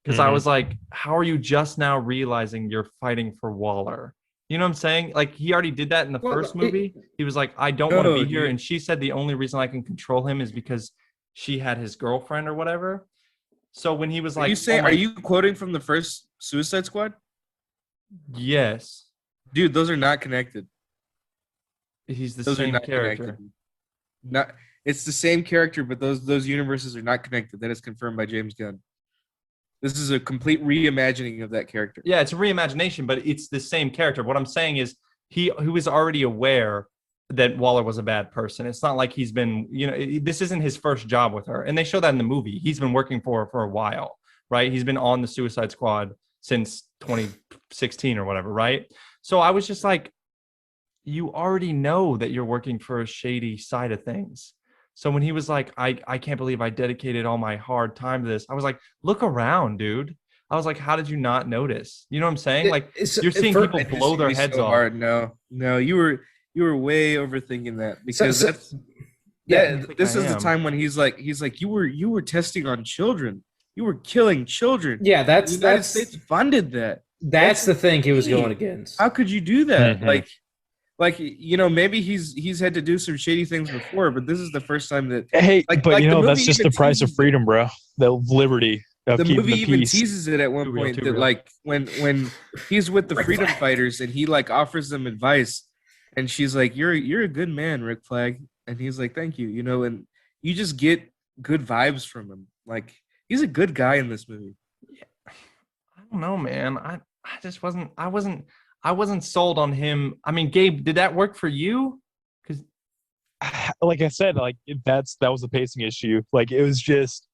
because I was like, how are you just now realizing you're fighting for Waller? You know what I'm saying? Like, he already did that in the first movie. He was like, I don't want to be here. And she said the only reason I can control him is because she had his girlfriend or whatever. So when he was like, are you quoting from the first Suicide Squad? Yes. Dude, those are not connected. He's the same character. It's the same character, but those universes are not connected. That is confirmed by James Gunn. This is a complete reimagining of that character. Yeah, it's a reimagination, but it's the same character. What I'm saying is he was already aware that Waller was a bad person. It's not like he's been, this isn't his first job with her. And they show that in the movie. He's been working for her for a while, right? He's been on the Suicide Squad since 2016 or whatever, right? So I was just like, you already know that you're working for a shady side of things. So when he was like, I can't believe I dedicated all my hard time to this, I was like, look around, dude. I was like, how did you not notice? You know what I'm saying? Like, you're seeing people blow their heads off. Hard. No, you were way overthinking that, because this is the time when he's like, you were testing on children. You were killing children. Yeah, the United States funded that. That's the thing he was going against. How could you do that? Like maybe he's had to do some shady things before, but this is the first time that. Hey, but that's just the price of freedom, bro. The liberty. The movie even teases it at one point that like when he's with the freedom fighters and he like offers them advice, and she's like, "You're a good man, Rick Flag," and he's like, "Thank you," and you just get good vibes from him. Like, he's a good guy in this movie. Yeah. I don't know, man. I just wasn't. I wasn't sold on him. I mean, Gabe, did that work for you? Because, like I said, like that was the pacing issue. Like, it was just,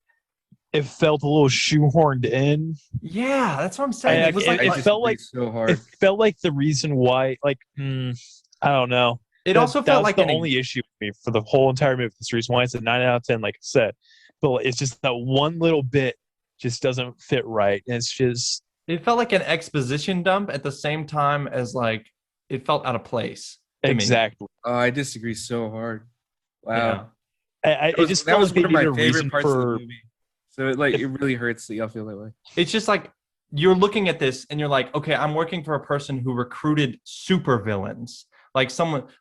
it felt a little shoehorned in. Yeah, that's what I'm saying. It felt like so hard. It felt like the reason why. Like, I don't know. It also felt like the only issue with me for the whole entire movie. That's the reason why it's a 9 out of 10. Like I said, but it's just that one little bit just doesn't fit right, and it's just. It felt like an exposition dump at the same time as like it felt out of place. Exactly. Oh, I disagree so hard. Wow. Yeah. It just felt was like one of they my needed a reason favorite parts of the for. movie. So it really hurts that y'all feel that way. It's just like you're looking at this and you're like, okay, I'm working for a person who recruited supervillains, like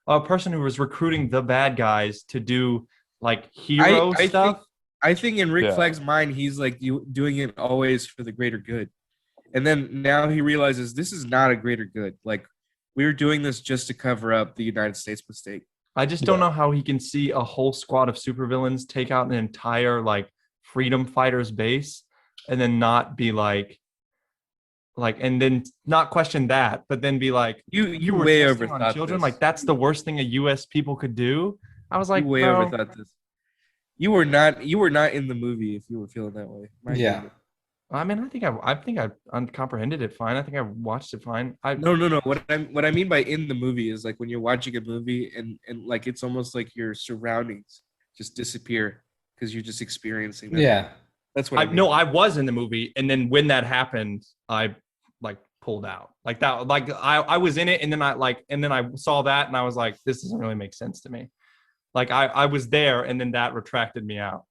a person who was recruiting the bad guys to do like hero stuff. I think in Rick Flag's mind, he's like doing it always for the greater good. And then now he realizes this is not a greater good. Like, we were doing this just to cover up the United States mistake. I just don't know how he can see a whole squad of supervillains take out an entire like freedom fighters base and then not be like and then not question that, but then be like, you were way testing overthought on children. this. Like, that's the worst thing a U.S. people could do. I was like, you way overthought this. You were not in the movie if you were feeling that way. God. I mean, I think I comprehended it fine. I think I watched it fine. No. What I mean by in the movie is like when you're watching a movie and like it's almost like your surroundings just disappear because you're just experiencing that. Yeah, that's what I mean. No, I was in the movie, and then when that happened, I like pulled out like that. Like I was in it, and then I saw that, and I was like, this doesn't really make sense to me. Like I was there, and then that retracted me out.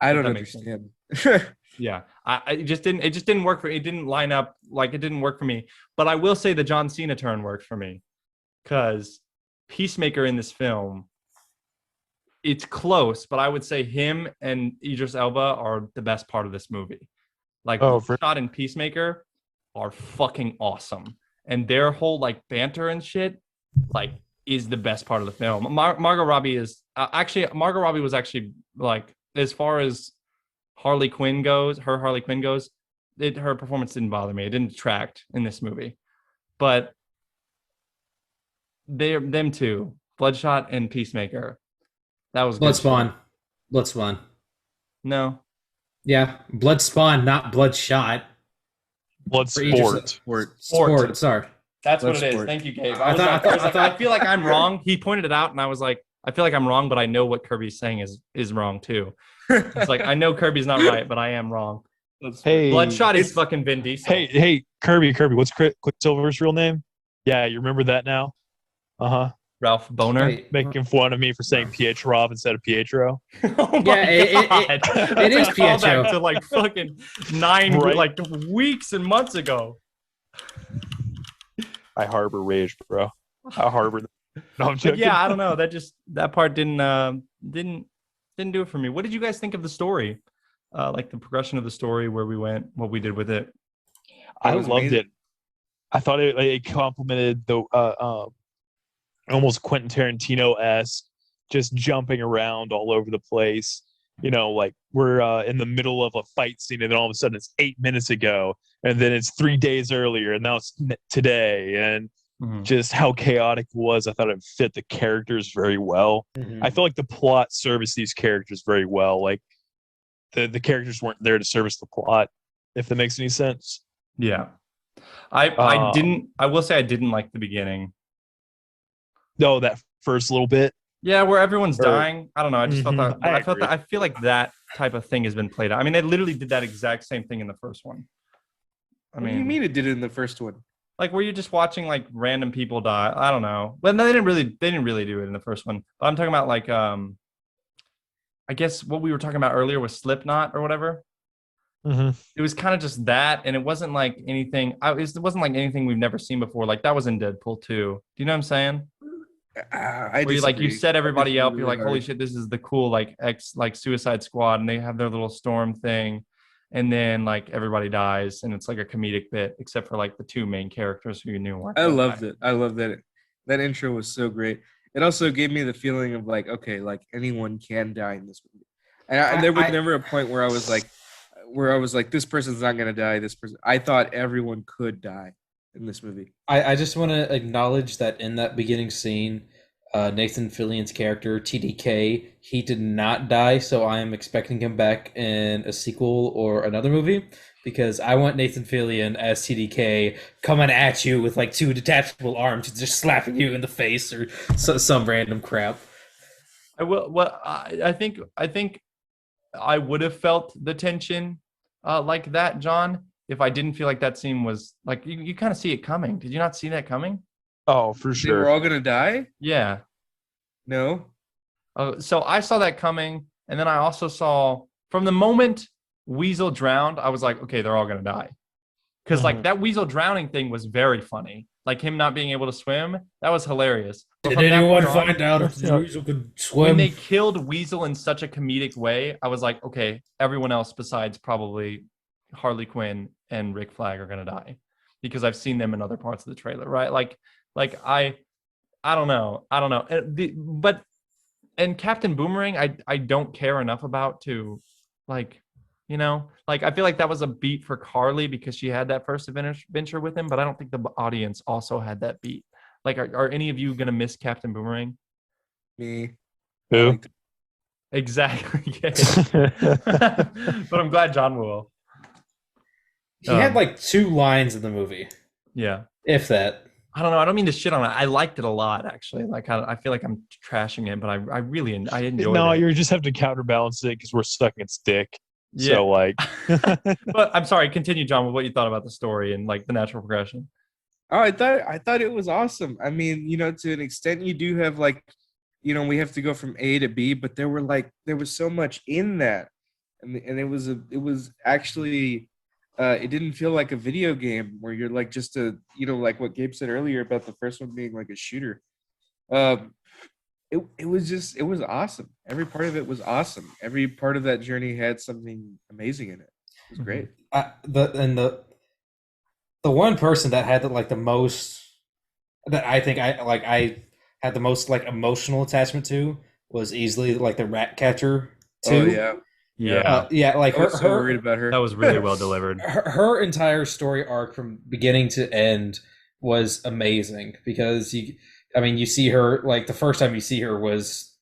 I don't understand. Yeah, it just didn't work for me. It didn't line up. Like, it didn't work for me. But I will say the John Cena turn worked for me, because Peacemaker in this film, it's close, but I would say him and Idris Elba are the best part of this movie. Like Bloodshot and Peacemaker are fucking awesome, and their whole like banter and shit, like, is the best part of the film. Margot Robbie is Margot Robbie was actually like, as far as Harley Quinn goes, her performance didn't bother me. It didn't detract in this movie, but them two, Bloodshot and Peacemaker. That was good Bloodspawn. shit. Bloodspawn. No. Yeah, Bloodspawn, not Bloodshot. Bloodsport. Sport. Sorry. That's what it is. Sport. Thank you, Gabe. I I feel like I'm wrong. He pointed it out, and I was like, I feel like I'm wrong, but I know what Kirby's saying is wrong too. It's like, I know Kirby's not right, but I am wrong. Hey, Bloodshot is fucking Vin Diesel. Hey, Kirby, what's Quicksilver's real name? Yeah, you remember that now? Ralph Boner. Wait. Making fun of me for saying Pietrov instead of Pietro. Oh Yeah, God. it is That's a callback Pietro. to like fucking 9 Right. like weeks and months ago. I harbor rage, bro. I harbor. No, I'm But joking. yeah, I don't know. That part didn't do it for me. What did you guys think of the story? Like the progression of the story, where we went, what we did with it. I It was loved amazing. it. I thought it complemented the almost Quentin Tarantino-esque, just jumping around all over the place. You know, like we're in the middle of a fight scene, and then all of a sudden it's 8 minutes ago, and then it's 3 days earlier, and now it's today, and just how chaotic it was. I thought it fit the characters very well. I feel like the plot serviced these characters very well. Like the characters weren't there to service the plot, if that makes any sense. Yeah. I will say I didn't like the beginning. No, that first little bit. Yeah, where everyone's Or- dying. I don't know. I just thought that. I I felt agree. that. I feel like that type of thing has been played out. I mean, they literally did that exact same thing in the first one. I What do you mean it did it in the first one? like, where you're just watching like random people die. I don't know. Well, no, they didn't really do it in the first one. But I'm talking about like I guess what we were talking about earlier was Slipknot or whatever. It was kind of just that, and it wasn't like anything. It wasn't like anything we've never seen before. Like that was in Deadpool 2. Do you know what I'm saying? I Where you disagree. set everybody I up. disagree You're like, really holy hard. shit, this is the cool like Suicide Squad, and they have their little storm thing, and then like everybody dies, and it's like a comedic bit, except for like the two main characters who you knew weren't. I gonna loved die. it. I loved that. That intro was so great. It also gave me the feeling of like, okay, like anyone can die in this movie. And there was never a point where I was like, this person's not gonna die. This person. I thought everyone could die in this movie. I just want to acknowledge that in that beginning scene, Nathan Fillion's character, TDK, he did not die, so I am expecting him back in a sequel or another movie, because I want Nathan Fillion as TDK coming at you with like 2 detachable arms and just slapping you in the face or some random crap. I will. Well, I think I would have felt the tension like that, John, if I didn't feel like that scene was like you kind of see it coming. Did you not see that coming? Oh, for They were sure. all gonna die. Yeah. No. So I saw that coming, and then I also saw from the moment Weasel drowned, I was like, okay, they're all gonna die, because like that Weasel drowning thing was very funny. Like him not being able to swim, that was hilarious. But Did from that anyone point on, find out if the Weasel could when swim? they killed Weasel in such a comedic way, I was like, okay, everyone else besides probably Harley Quinn and Rick Flag are gonna die, because I've seen them in other parts of the trailer, right? Like I don't know. And Captain Boomerang, I don't care enough about to, like, you know, like I feel like that was a beat for Carly because she had that first adventure with him, but I don't think the audience also had that beat. Like, are any of you gonna miss Captain Boomerang? Me. Who? I liked it. Exactly. But I'm glad John will. He had like 2 lines in the movie, Yeah. if that. I don't know. I don't mean to shit on it. I liked it a lot, actually. Like, I feel like I'm trashing it, but I really enjoyed No, it. you just have to counterbalance it because we're sucking its dick. Yeah. So like, But I'm sorry. Continue, John, with what you thought about the story and like the natural progression. Oh, I thought it was awesome. I mean, to an extent, you do have like, we have to go from A to B, but there was so much in that, and it was actually, it didn't feel like a video game where you're like just like what Gabe said earlier about the first one being like a shooter. It was awesome. Every part of it was awesome. Every part of that journey had something amazing in it. It was great. The one person that had the most that I think I had the most like emotional attachment to was easily like the rat catcher too. Oh yeah, Yeah, Yeah, like I was so worried about her. that was really well delivered. her entire story arc from beginning to end was amazing because you see her like the first time you see her was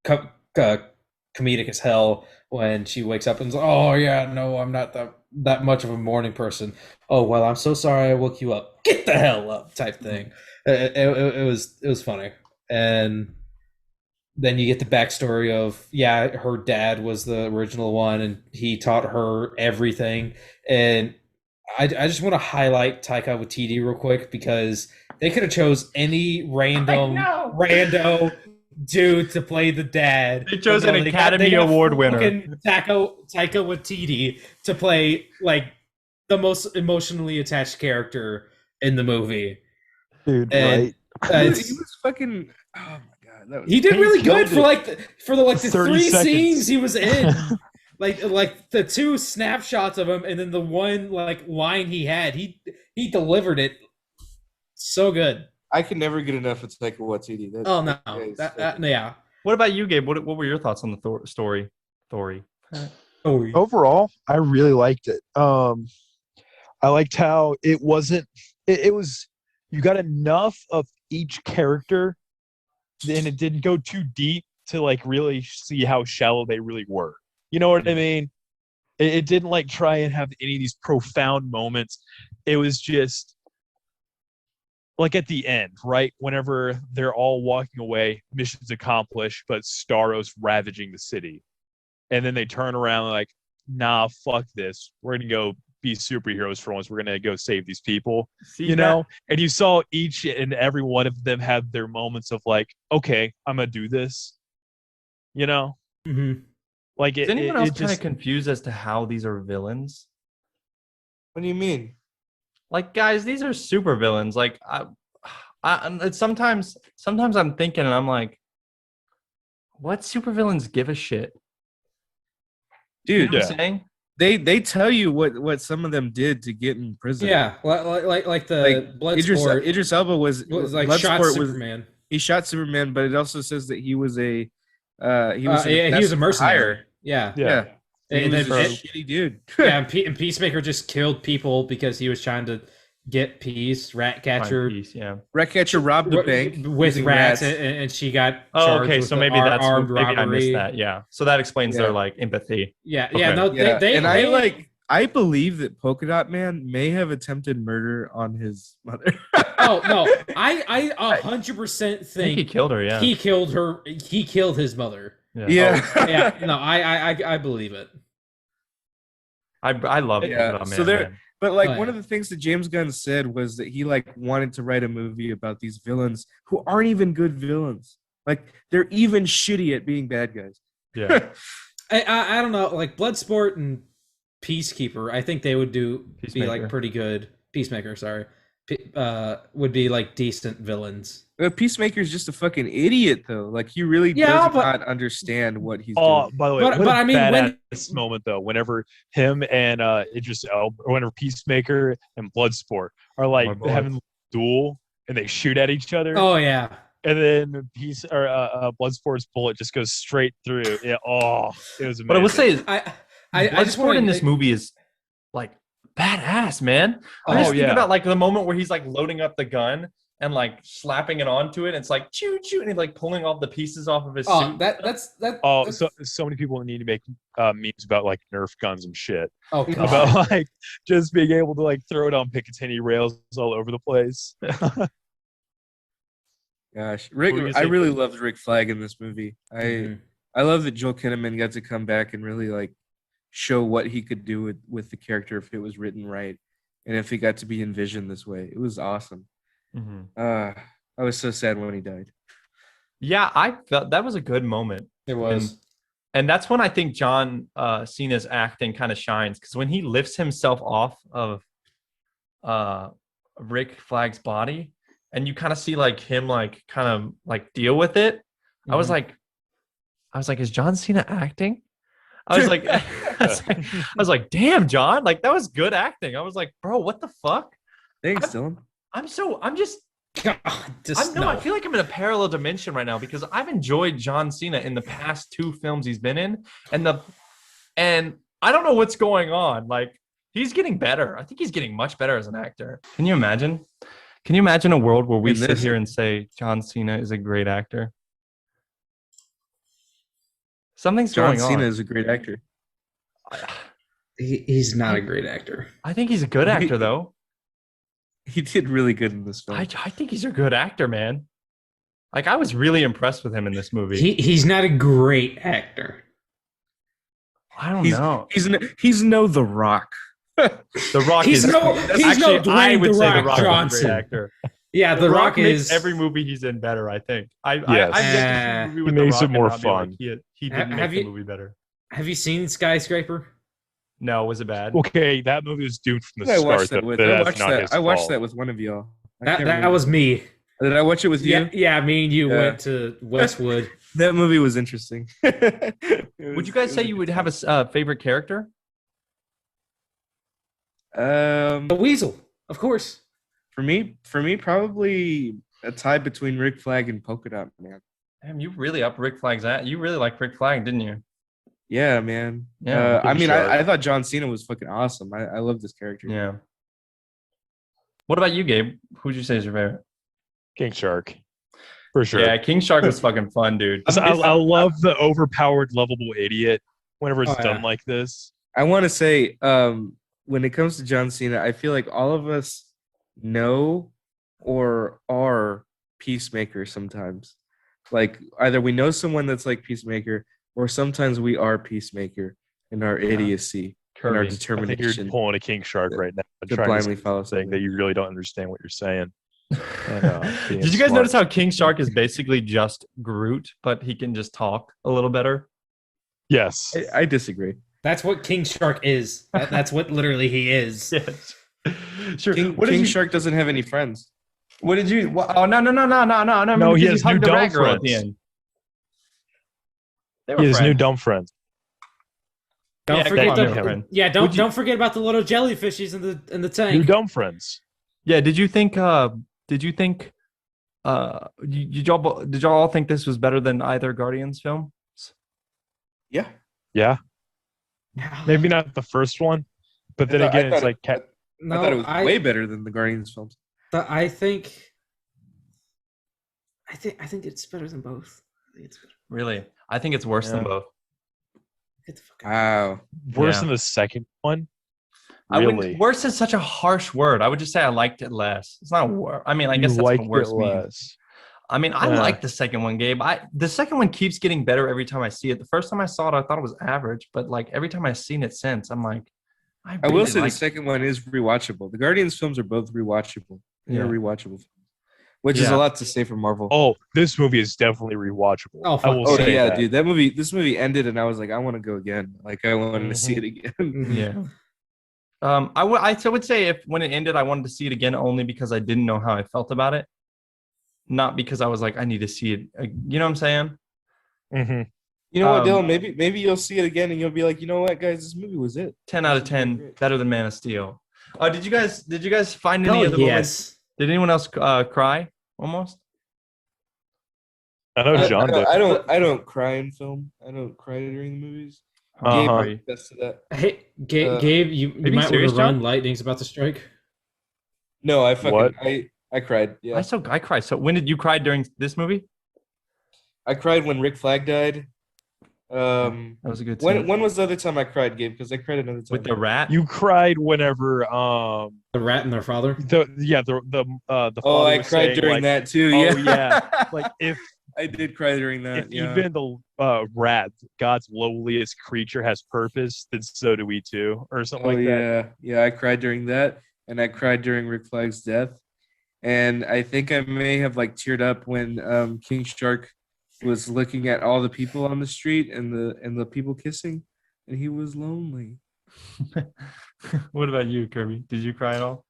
comedic as hell when she wakes up and's like, oh yeah, no, I'm not that much of a morning person. Oh well, I'm so sorry I woke you up. Get the hell up, type thing. It was funny, and then you get the backstory of her dad was the original one and he taught her everything. And I just want to highlight Taika Waititi real quick because they could have chose any rando dude to play the dad. They chose an Academy Award winner. Taika Waititi to play like the most emotionally attached character in the movie. Dude, And, right? He was fucking. Oh my god, that was. He did really good killed for the 30 three seconds. scenes he was in. like the two snapshots of him and then the one like line he had. He delivered it so good. I can never get enough of Taika Waititi. Oh no. Yeah. What about you, Gabe? What were your thoughts on the story? Overall, I really liked it. I liked how it wasn't. It was. You got enough of each character, and it didn't go too deep to like really see how shallow they really were. You know what I mean? It didn't like try and have any of these profound moments. It was just like at the end, right? Whenever they're all walking away, mission's accomplished, but Starro's ravaging the city. And then they turn around like, nah, fuck this. We're going to go be superheroes for once. We're going to go save these people, you know? And you saw each and every one of them have their moments of like, okay, I'm going to do this, you know? Mm-hmm. Like, is anyone else kind of confused as to how these are villains? What do you mean? Like, guys, these are super villains. Like, I sometimes I'm thinking and I'm like, what supervillains give a shit? Dude, you know what I'm saying? They tell you what some of them did to get in prison. Yeah, like the Bloodsport. Idris Elba was like shot Superman. He shot Superman, but it also says that he was a he was a mercenary. Yeah. He was a shitty dude. Yeah, and Peacemaker just killed people because he was trying to get peace. Ratcatcher robbed the bank with rats, and she got charged with so maybe that's armed maybe robbery. I missed that. Yeah, so that explains their like empathy. I believe that Polka Dot Man may have attempted murder on his mother. Oh no, I 100% think he killed her. Yeah, he killed her. He killed his mother. Yeah. No, I believe it. I love it. Yeah. So but like one of the things that James Gunn said was that he like wanted to write a movie about these villains who aren't even good villains. Like they're even shitty at being bad guys. Yeah. I don't know, like Bloodsport and Peacekeeper, I think they would be like pretty good. Peacemaker, sorry. Would be like decent villains. Peacemaker's just a fucking idiot though. Like he really does not understand what he's doing. By the way, but I mean, when this moment though, whenever him and Idris Elba, or whenever Peacemaker and Bloodsport are like having a duel and they shoot at each other. Oh yeah. And then Bloodsport's bullet just goes straight through. Yeah. Oh, it was amazing. But I will say, I just Bloodsport in this movie is like badass, man. I'm just thinking about like the moment where he's like loading up the gun and like slapping it onto it. And it's like choo choo, and he's like pulling all the pieces off of his suit. That's so many people need to make memes about like Nerf guns and shit. Oh, God. About like just being able to like throw it on Picatinny rails all over the place. Gosh, I really loved Rick Flag in this movie. I love that Joel Kinnaman got to come back and really like show what he could do with the character if it was written right, and if he got to be envisioned this way. It was awesome. I was so sad when he died. Yeah, I felt that was a good moment. It was. And that's when I think John Cena's acting kind of shines, because when he lifts himself off of Rick Flag's body and you kind of see like him like kind of like deal with it. I was Mhm. like, is John Cena acting? I was like, I was like, damn, John, like that was good acting. I was like, bro, what the fuck? Thanks, I'm, Dylan. I'm just God, just no. I feel like I'm in a parallel dimension right now because I've enjoyed John Cena in the past 2 films he's been in, and I don't know what's going on. Like he's getting better. I think he's getting much better as an actor. Can you imagine? Can you imagine a world where we In sit this- here and say John Cena is a great actor? Something's John going Cena on. is a great actor. He's not a great actor. I think he's a good actor though. He did really good in this film. I think he's a good actor, man. Like I was really impressed with him in this movie. He's not a great actor. I don't know. He's no The Rock. The Rock He's is no actually I Dwayne would The say The Rock Rock Johnson. is a great actor. Yeah, The Rock makes is every movie he's in better. I think. Yes. I've yet to see a movie with He The makes Rock it and more not be like, fun. he didn't Have make the you- movie better. Have you seen Skyscraper? No, was it bad? Okay, that movie was doomed from the I start. watched that with. That's not his I watched fault. that with one of y'all. I That can't that remember. was me. Did I watch it with you? Yeah, me and you Yeah. went to Westwood. That movie was interesting. Would you guys say you would have a favorite character? The Weasel, of course. For me, probably a tie between Rick Flag and Polka Dot Man. Damn, you really upped Rick Flag's at. You really like Rick Flag, didn't you? Yeah, man. Yeah, I mean, sure. I thought John Cena was fucking awesome. I love this character. Yeah. What about you, Gabe? Who'd you say is your favorite? King Shark, for sure. Yeah, King Shark was fucking fun, dude. I love the overpowered, lovable idiot. Whenever it's Oh, done yeah. like this, I want to say, when it comes to John Cena, I feel like all of us know or are peacemakers sometimes. Like either we know someone that's like Peacemaker, or sometimes we are Peacemaker in our idiocy and our Kirby. I think you're determination pulling a King Shark right now, to trying blindly to follow saying something. that you really don't understand what you're saying. being Did you guys smart. notice how King Shark is basically just Groot, but he can just talk a little better? Yes. I disagree. That's what King Shark is. That's what literally he is. Yes. Sure. King What did you? Shark doesn't have any friends. What did you? Oh no! No, he because has new hugged the dumb rat girl at the friends. end. They were He has new friends. dumb friends. Don't Yeah, forget come on, the Kevin. yeah. Would you- Don't forget about the little jellyfishes in the New tank. dumb friends. Yeah. Did you think? Did you think? Did y'all all think this was better than either Guardians film? Yeah. Yeah. Maybe not the first one, but then again, it's like I thought it was way better than the Guardians films. I think it's better than both. I think it's better. Really? I think it's worse than Yeah. both. Get the fuck out. Wow. worse Yeah. than the second one. I Really? wouldn't. Worse is such a harsh word. I would just say I liked it less. It's not worse. I mean, I guess You that's liked what worse it means. less. I mean, I Yeah. like the second one, Gabe. The second one keeps getting better every time I see it. The first time I saw it, I thought it was average, but like every time I've seen it since, I'm like, I really will say the like second one is rewatchable. The Guardians films are both rewatchable. They're Yeah. rewatchable, which is Yeah. a lot to say for Marvel. Oh, this movie is definitely rewatchable. Oh, I fuck. will Oh, say yeah, that. dude. This movie ended, and I was like, I want to go again. Like, I wanted to see it again. Mhm. Yeah. I would say if when it ended, I wanted to see it again only because I didn't know how I felt about it, not because I was like, I need to see it. You know what I'm saying? Mhm. You know what, Um, Dylan? Maybe you'll see it again, and you'll be like, you know what, guys, this movie was it. 10 out of This is really 10, great. better than Man of Steel. Did you guys find any Oh of the moments? yes. Did anyone else cry almost? I know I, John I, did. I don't cry in film. I don't cry during the movies. Uh-huh. Gabe attests to that. Hey, Gabe, you being might want serious, to run. John? Lightning's about to strike. No, I fucking What? I cried. Yeah, I cried. So when did you cry during this movie? I cried when Rick Flag died. That was a good scene. When was the other time I cried, Gabe? Because I cried another time. With the rat? You cried whenever The rat and their father. the Oh, father I was cried saying, during like, that too. oh, Yeah, yeah. like if I did cry during that. if Yeah. even the rat, God's lowliest creature, has purpose, then so do we too, or something Oh like that. yeah. I cried during that, and I cried during Rick Flag's death, and I think I may have like teared up when King Shark was looking at all the people on the street and the people kissing, and he was lonely. What about you, Kirby? Did you cry at all?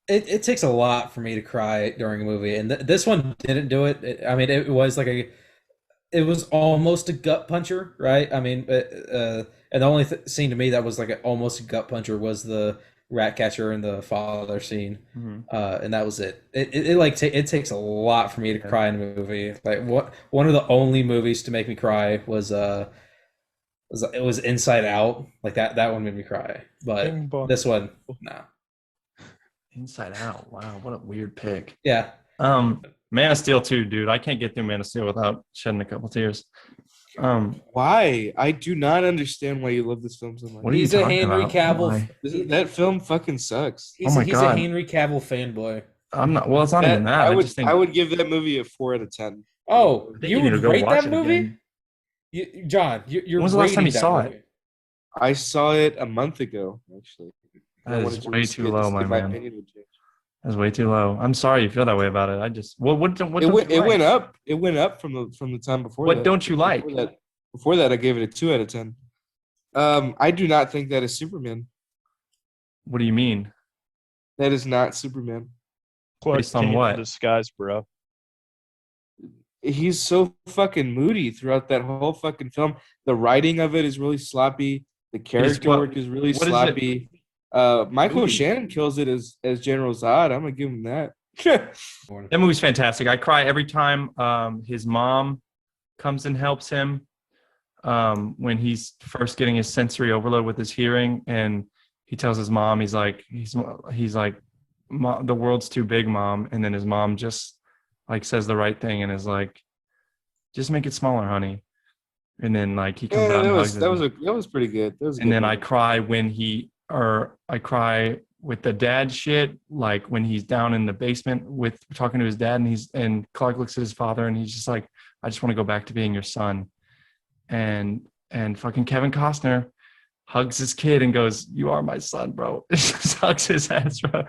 it takes a lot for me to cry during a movie, and this one didn't do it. I mean, it was like it was almost a gut puncher, right? I mean, and the only scene to me that was like almost a gut puncher was the rat catcher and the father scene, and that was it. It takes a lot for me to cry in a movie. Like one of the only movies to make me cry was it was Inside Out. Like that one made me cry, but Bing bong. this one, no. Inside Out. Wow, what a weird pick. Yeah, Man of Steel 2, dude. I can't get through Man of Steel without shedding a couple tears. Why? I do not understand why you love this film so much. What are you he's a talking Henry about? Cavill. Why? That film fucking sucks. Oh my He's God. a Henry Cavill fanboy. I'm not. Well, it's not even that. I would just think I would give that movie a 4 out of 10. Oh, I think you you need would to go rate watch that it movie? again. John, you're When was the last time you rating that saw movie. it? I saw it a month ago, actually. I That wanted is to way risk too it to low, see my if man. opinion would change. That's way too low. I'm sorry you feel that way about it. I just what It don't went, you it like? went up. It went up from the time before What that. don't you like? Before that, I gave it a 2 out of 10. I do not think that is Superman. What do you mean? That is not Superman. Clark Based on Kent in what? disguise, bro. He's so fucking moody throughout that whole fucking film. The writing of it is really sloppy. The character what- work is really what is it? sloppy. Michael Moody. Shannon kills it as General Zod. I'm gonna give him that. That movie's fantastic. I cry every time his mom comes and helps him when he's first getting his sensory overload with his hearing, and he tells his mom, he's like, the world's too big, Mom. And then his mom just like says the right thing and is like, just make it smaller, honey. And then like he comes out and hugs that was pretty good. That was a and good then I movie. cry I cry with the dad shit, like when he's down in the basement with talking to his dad, and Clark looks at his father and he's just like, I just want to go back to being your son. And fucking Kevin Costner hugs his kid and goes, "You are my son, bro." It just hugs his ass, bro.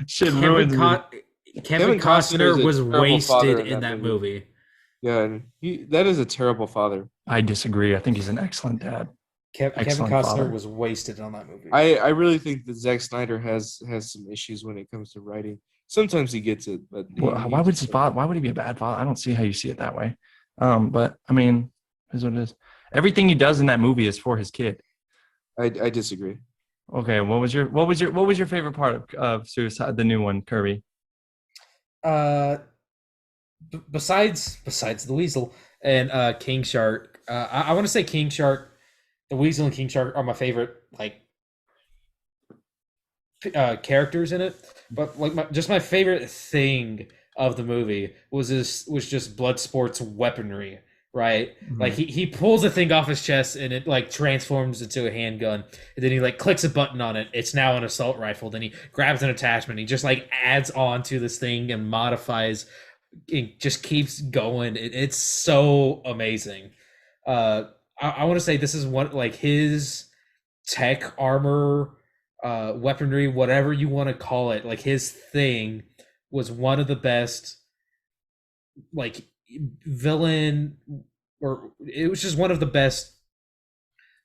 Shit ruins me. Kevin Costner is Costner a was terrible father wasted in that movie. Yeah, and that is a terrible father. I disagree. I think he's an excellent dad. Kevin Excellent Costner father. was wasted on that movie. I really think that Zack Snyder has some issues when it comes to writing. Sometimes he gets it, but Why would he be a bad father? I don't see how you see it that way. But I mean, is what it is. Everything he does in that movie is for his kid. I disagree. Okay, what was your favorite part of Suicide, the new one, Kirby? Besides the Weasel and King Shark, I want to say King Shark, the Weasel and King Shark are my favorite characters in it. But like my favorite thing of the movie was just Bloodsport's weaponry. Right, like he pulls the thing off his chest and it like transforms into a handgun, and then he like clicks a button on it. It's now an assault rifle. Then he grabs an attachment. He just like adds on to this thing and modifies. It just keeps going. It's so amazing. I want to say this is one like his tech armor, weaponry, whatever you want to call it. Like his thing was one of the best. Like villain, or it was just one of the best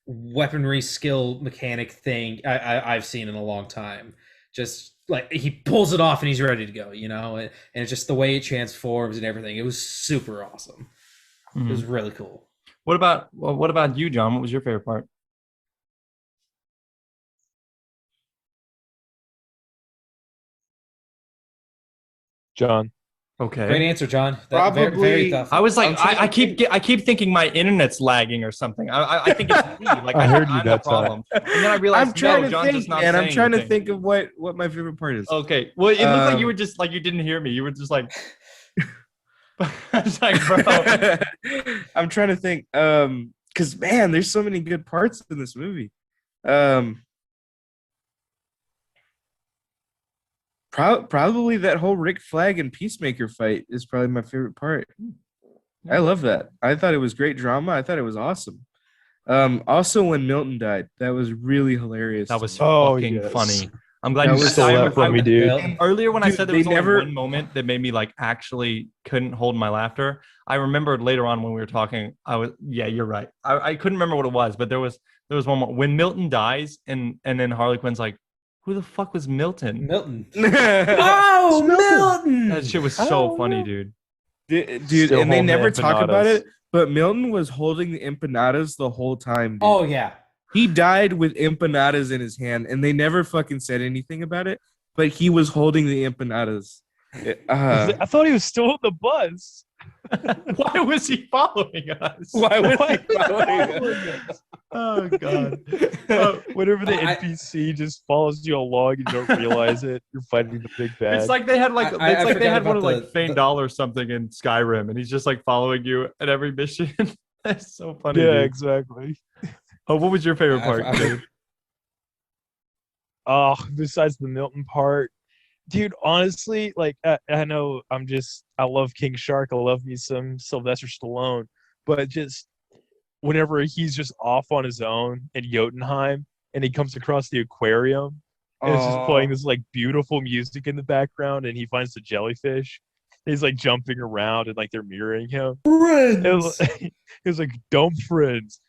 weaponry skill mechanic thing I've seen in a long time. Just like he pulls it off and he's ready to go, and it's just the way it transforms and everything. It was super awesome. It was really cool. What about you, John? What was your favorite part? John. Okay. Great answer, John. Probably- very thoughtful. I was like, I'm I keep thinking my internet's lagging or something. I think it's me. Like I heard you have a that time. problem. And then I realized, I'm trying no, to John's think, just not man. I'm saying trying to anything. think of what my favorite part is. Okay. Well, it looked like you Um, were just like you didn't hear me. You were just like, I was like, bro. I'm trying to think. Because man, there's so many good parts in this movie. Probably that whole Rick Flag and Peacemaker fight is probably my favorite part. I love that. I thought it was great drama. I thought it was awesome. Also when Milton died, that was really hilarious. That was Oh, fucking yes. funny. I'm glad That you was said Stole that. that from me, dude. Well, Earlier when I Dude, said there they was only never- one moment that made me like actually couldn't hold my laughter, I remembered later on when we were talking, you're right. I couldn't remember what it was, but there was one moment when Milton dies and then Harley Quinn's like, Who the fuck was Milton? Milton. Oh, Milton! That shit was I so don't funny, know. dude. dude, Still and they holding the never talk about empanadas. it. But Milton was holding the empanadas the whole time. Dude. Oh yeah. He died with empanadas in his hand, and they never fucking said anything about it. But he was holding the empanadas. I thought he was still on the bus. Why was he following us? Why was Why he following us? Oh god. Whenever the I- NPC just follows you along, you don't realize it. You're fighting the big bad. It's like they had like I it's like they forgot had one of about like Fane Doll or something in Skyrim, and he's just like following you at every mission. That's so funny. yeah, Dude. exactly. Oh, what was your favorite I- part? I- Dave? Oh, besides the Milton part, dude, honestly, like I know I love King Shark. I love me some Sylvester Stallone, but just whenever he's just off on his own in Jotunheim and he comes across the aquarium and it's just playing this like beautiful music in the background and he finds the jellyfish. He's like jumping around and like they're mirroring him. Friends. He was like, dumb friends.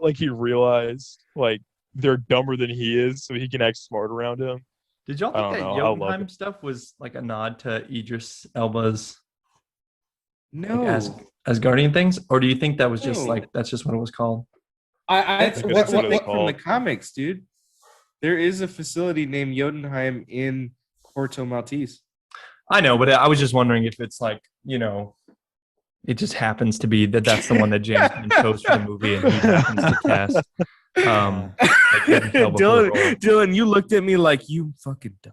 Like he realized like they're dumber than he is, so he can act smart around him. Did y'all I think don't that know. I love Jotunheim it. stuff was like a nod to Idris Elba's No. like, Asgardian things, or do you think that was just No. like that's just what it was called? That's what- that's what- a what- thing from the comics, dude. There is a facility named Jotunheim in Corto Maltese. I know, but I was just wondering if it's like it just happens to be that that's the one that James Gunn chose for the movie, and he happens to cast. Evan Elba for the role. Dylan, you looked at me like you fucking dumbass.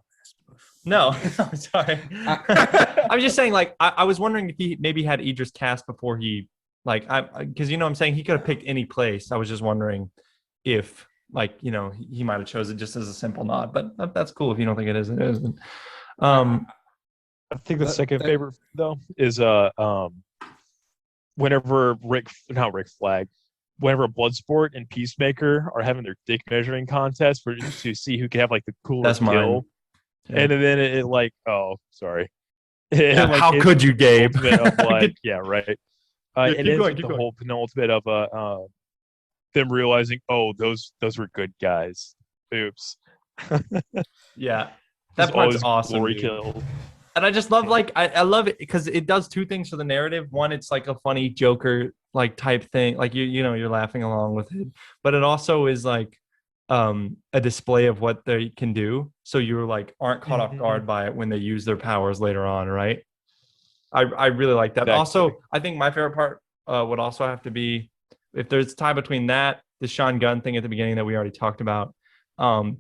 No, I'm sorry. I'm just saying, like, I was wondering if he maybe had Idris cast before he, like, because I'm saying he could have picked any place. I was just wondering if, like, he might have chosen just as a simple nod, but that's cool. If you don't think it is, it isn't. I think the That- second that- favorite though is whenever whenever Bloodsport and Peacemaker are having their dick measuring contest to see who can have like the coolest That's mine. kill. Yeah. And then it like, oh, sorry. Yeah, Like, how it's could you, Gabe? ultimate of, like, yeah, right. Yeah, It keep ends going, with keep the going. whole penultimate of them realizing, oh, those were good guys. Oops. Yeah, Just that all part's these awesome. glory Dude. kills. And I just love I love it because it does two things for the narrative. One, it's like a funny Joker like type thing, like you're laughing along with it, but it also is like a display of what they can do, so you're like aren't caught off guard by it when they use their powers later on, right? I really like that. Exactly. Also, I think my favorite part would also have to be if there's time between that, the Sean Gunn thing at the beginning that we already talked about, and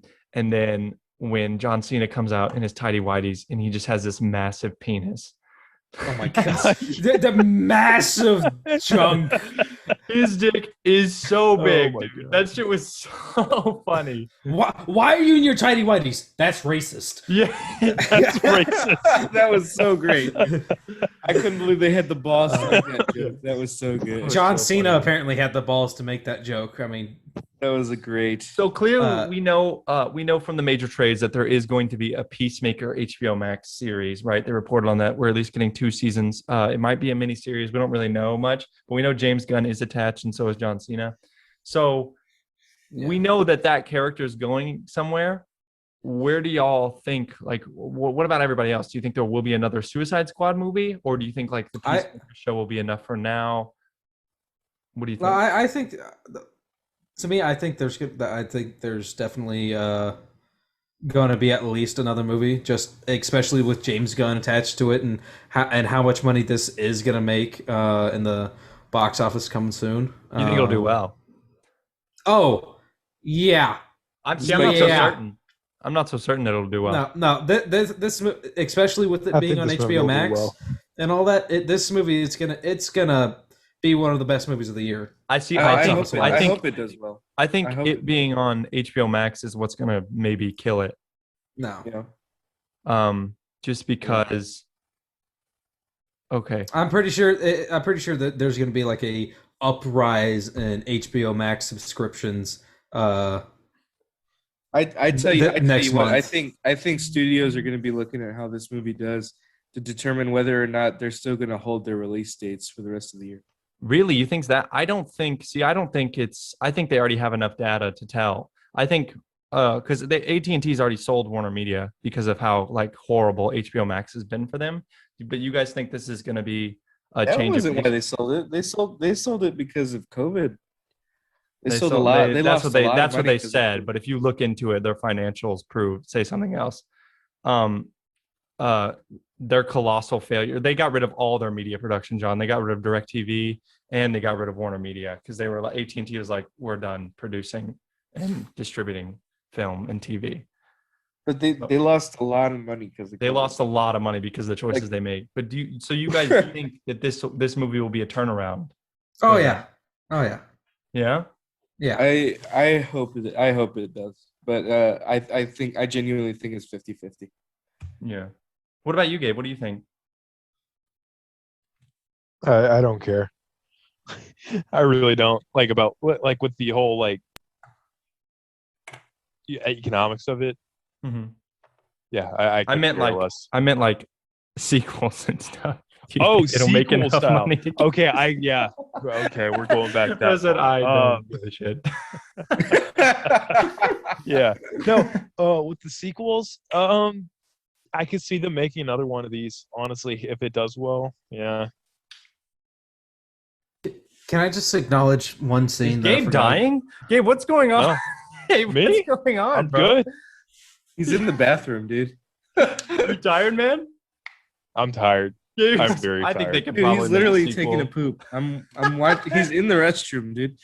then when John Cena comes out in his tidy whities and he just has this massive penis. Oh my god. the massive chunk. His dick is so big, my dude. God. That shit was so funny. Why are you in your tiny whities? That's racist. Yeah. That's racist. That was so great. I couldn't believe they had the balls to make that joke. That was so good. John so Cena funny. apparently had the balls to make that joke. I mean, That was a great. So clearly, we Uh, know from the major trades that there is going to be a Peacemaker HBO Max series, right? They reported on that. We're at least getting 2 seasons. It might be a mini series. We don't really know much, but we know James Gunn is attached, and so is John Cena. So we know that character is going somewhere. Where do y'all think? Like, what about everybody else? Do you think there will be another Suicide Squad movie, or do you think like the Peacemaker show will be enough for now? What do you think? well, I think to me, I think there's definitely going to be at least another movie, just especially with James Gunn attached to it, and how much money this is going to make in the box office coming soon. You think it'll do well? Oh, yeah. I'm not so Yeah. certain. I'm not so certain that it'll do well. No. This especially with it I being think on this movie HBO will do Max well. and all that, this movie it's gonna be one of the best movies of the year. I see. I, I think. hope it, I I think. hope it does well. I think I hope it it- being on HBO Max is what's gonna maybe kill it. No, Yeah. Just because. Okay. I'm pretty sure that there's gonna be like a uprise in HBO Max subscriptions. I tell you, Next what, month. I think studios are going to be looking at how this movie does to determine whether or not they're still going to hold their release dates for the rest of the year. Really, you think that? I don't think. See, I don't think it's. I think they already have enough data to tell. I think because the AT&T's already sold Warner Media because of how like horrible HBO Max has been for them. But you guys think this is going to be a That change wasn't of why pace? they sold it. They sold it because of COVID. They They sold a sold lot. they They that's lost what a they lot of that's what money they because of said. COVID. But if you look into it, their financials say something else. Um, uh, their colossal failure. They got rid of all their media production, John. They got rid of DirecTV and they got rid of Warner Media because they were like AT&T was like, we're done producing and distributing film and TV. But they lost a lot of money because of They COVID. lost a lot of money because of the choices Like- they make. But so you guys think that this movie will be a turnaround? Oh for yeah. them? Oh yeah. Yeah. Yeah. I hope it does. But I genuinely think it's 50-50. Yeah. What about you, Gabe? What do you think? I don't care. I really don't like about like with the whole like economics of it. Mm-hmm. Yeah, I I meant care like less. I meant like sequels and stuff. Do you Oh, think it'll make sequel enough style. money to Okay, okay, we're going back I that said far. I don't give a shit. Yeah, no. With the sequels, I could see them making another one of these. Honestly, if it does well, yeah. Can I just acknowledge one Is scene that I Gabe forgot? dying? Gabe, what's going on? No, Gabe, me? what's going on, I'm bro? good. He's in the bathroom, dude. You tired, man? I'm tired. Gabe, I'm very I think they tired. could Dude, probably he's make literally sequel. taking a poop. I'm watching. He's in the restroom, dude.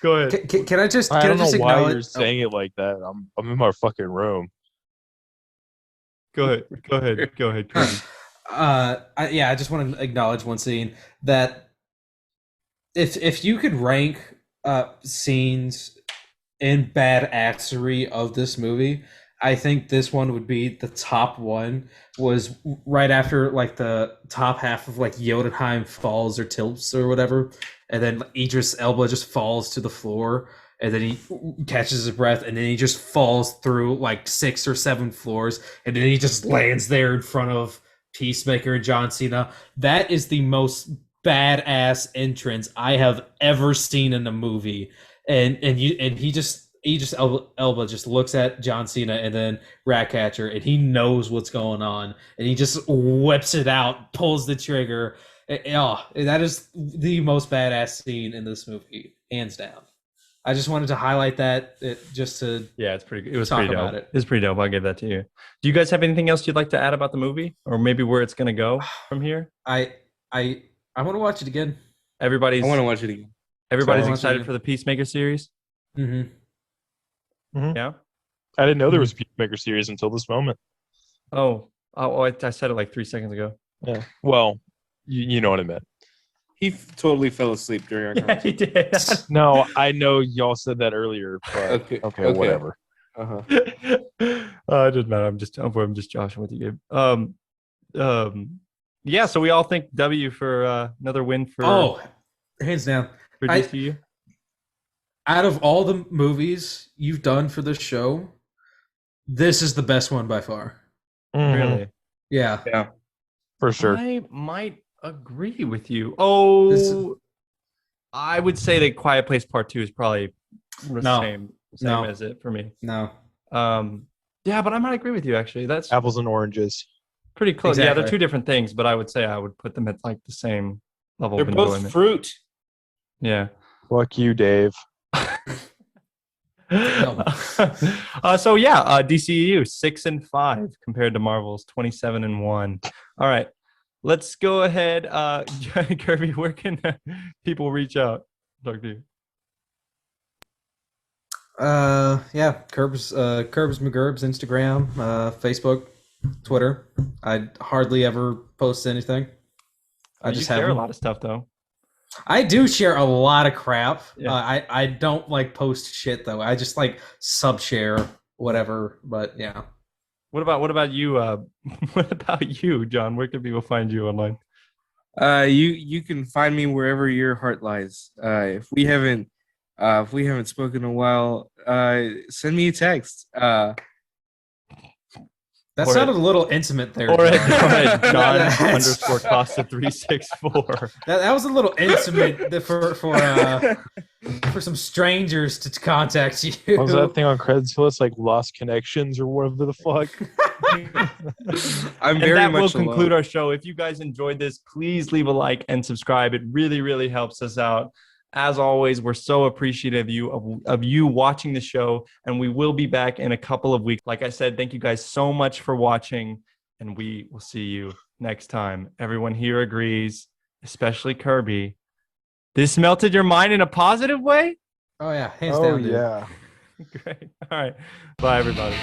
Go ahead. Can I just I can I don't know just why acknowledge? you're saying it like that. I'm in my fucking room. Go ahead. Go ahead. Go ahead, Kirby. I just want to acknowledge one scene that if you could rank scenes in badassery of this movie, I think this one would be the top one. Was right after like the top half of like Jotunheim falls or tilts or whatever, and then Idris Elba just falls to the floor, and then he catches his breath, and then he just falls through like 6 or 7 floors, and then he just lands there in front of Peacemaker and John Cena. That is the most badass entrance I have ever seen in a movie, and he just Elba just looks at John Cena and then Ratcatcher, and he knows what's going on, and he just whips it out, pulls the trigger. That is the most badass scene in this movie, hands down. I just wanted to highlight that, just to Yeah, it's pretty. It was talk pretty dope. about it. It's pretty dope. I'll give that to you. Do you guys have anything else you'd like to add about the movie, or maybe where it's gonna go from here? I want to watch it again. Everybody's I want to watch it again. everybody's So- excited for the Peacemaker series. Mm-hmm. Yeah. I didn't know there was a Peacemaker series until this moment. I said it like 3 seconds ago. Yeah. Well, you know what I meant. He totally fell asleep during our Yeah, conversation. he did. No, I know y'all said that earlier, but okay, whatever. Uh-huh. It doesn't matter. I'm just joshing with you, Gabe. Yeah. So we all think W for another win for Hands down. for I- DCU. Out of all the movies you've done for this show, this is the best one by far. Mhm. Really? Yeah. Yeah. For sure. I might agree with you. This is- I would say that Quiet Place Part 2 is probably the No. same No. as it for me. No. Yeah, but I might agree with you actually. That's Apples and oranges. pretty close. Yeah, they're Exactly. two different things, but I would say I would put them at like the same level They're of both enjoyment. fruit. Yeah. Fuck you, Dave. So yeah, DCEU 6-5 compared to Marvel's 27-1. All right, let's go ahead. Kirby, where can people reach out? Talk to you. Yeah, Curbs McGurbs, Instagram, Facebook, Twitter. I hardly ever post anything. I You just share have a lot of stuff though. I do share a lot of crap. Yeah. I don't like post shit though. I just like sub share whatever. But yeah. What about you? What about you, John? Where can people find you online? You can find me wherever your heart lies. If we haven't spoken in a while, send me a text. That Or sounded a little intimate there. or John. at John That's- underscore Costa 364. That was a little intimate for some strangers to contact you. What was that thing on Craigslist, like Lost Connections or whatever the fuck? I'm And very that will much conclude alone. our show. If you guys enjoyed this, please leave a like and subscribe. It really, really helps us out. As always, we're so appreciative of you watching the show, and we will be back in a couple of weeks. Like I said, thank you guys so much for watching, and we will see you next time. Everyone here agrees, especially Kirby. This melted your mind in a positive way? Oh yeah, hands down, dude. yeah. Great. All right. Bye, everybody.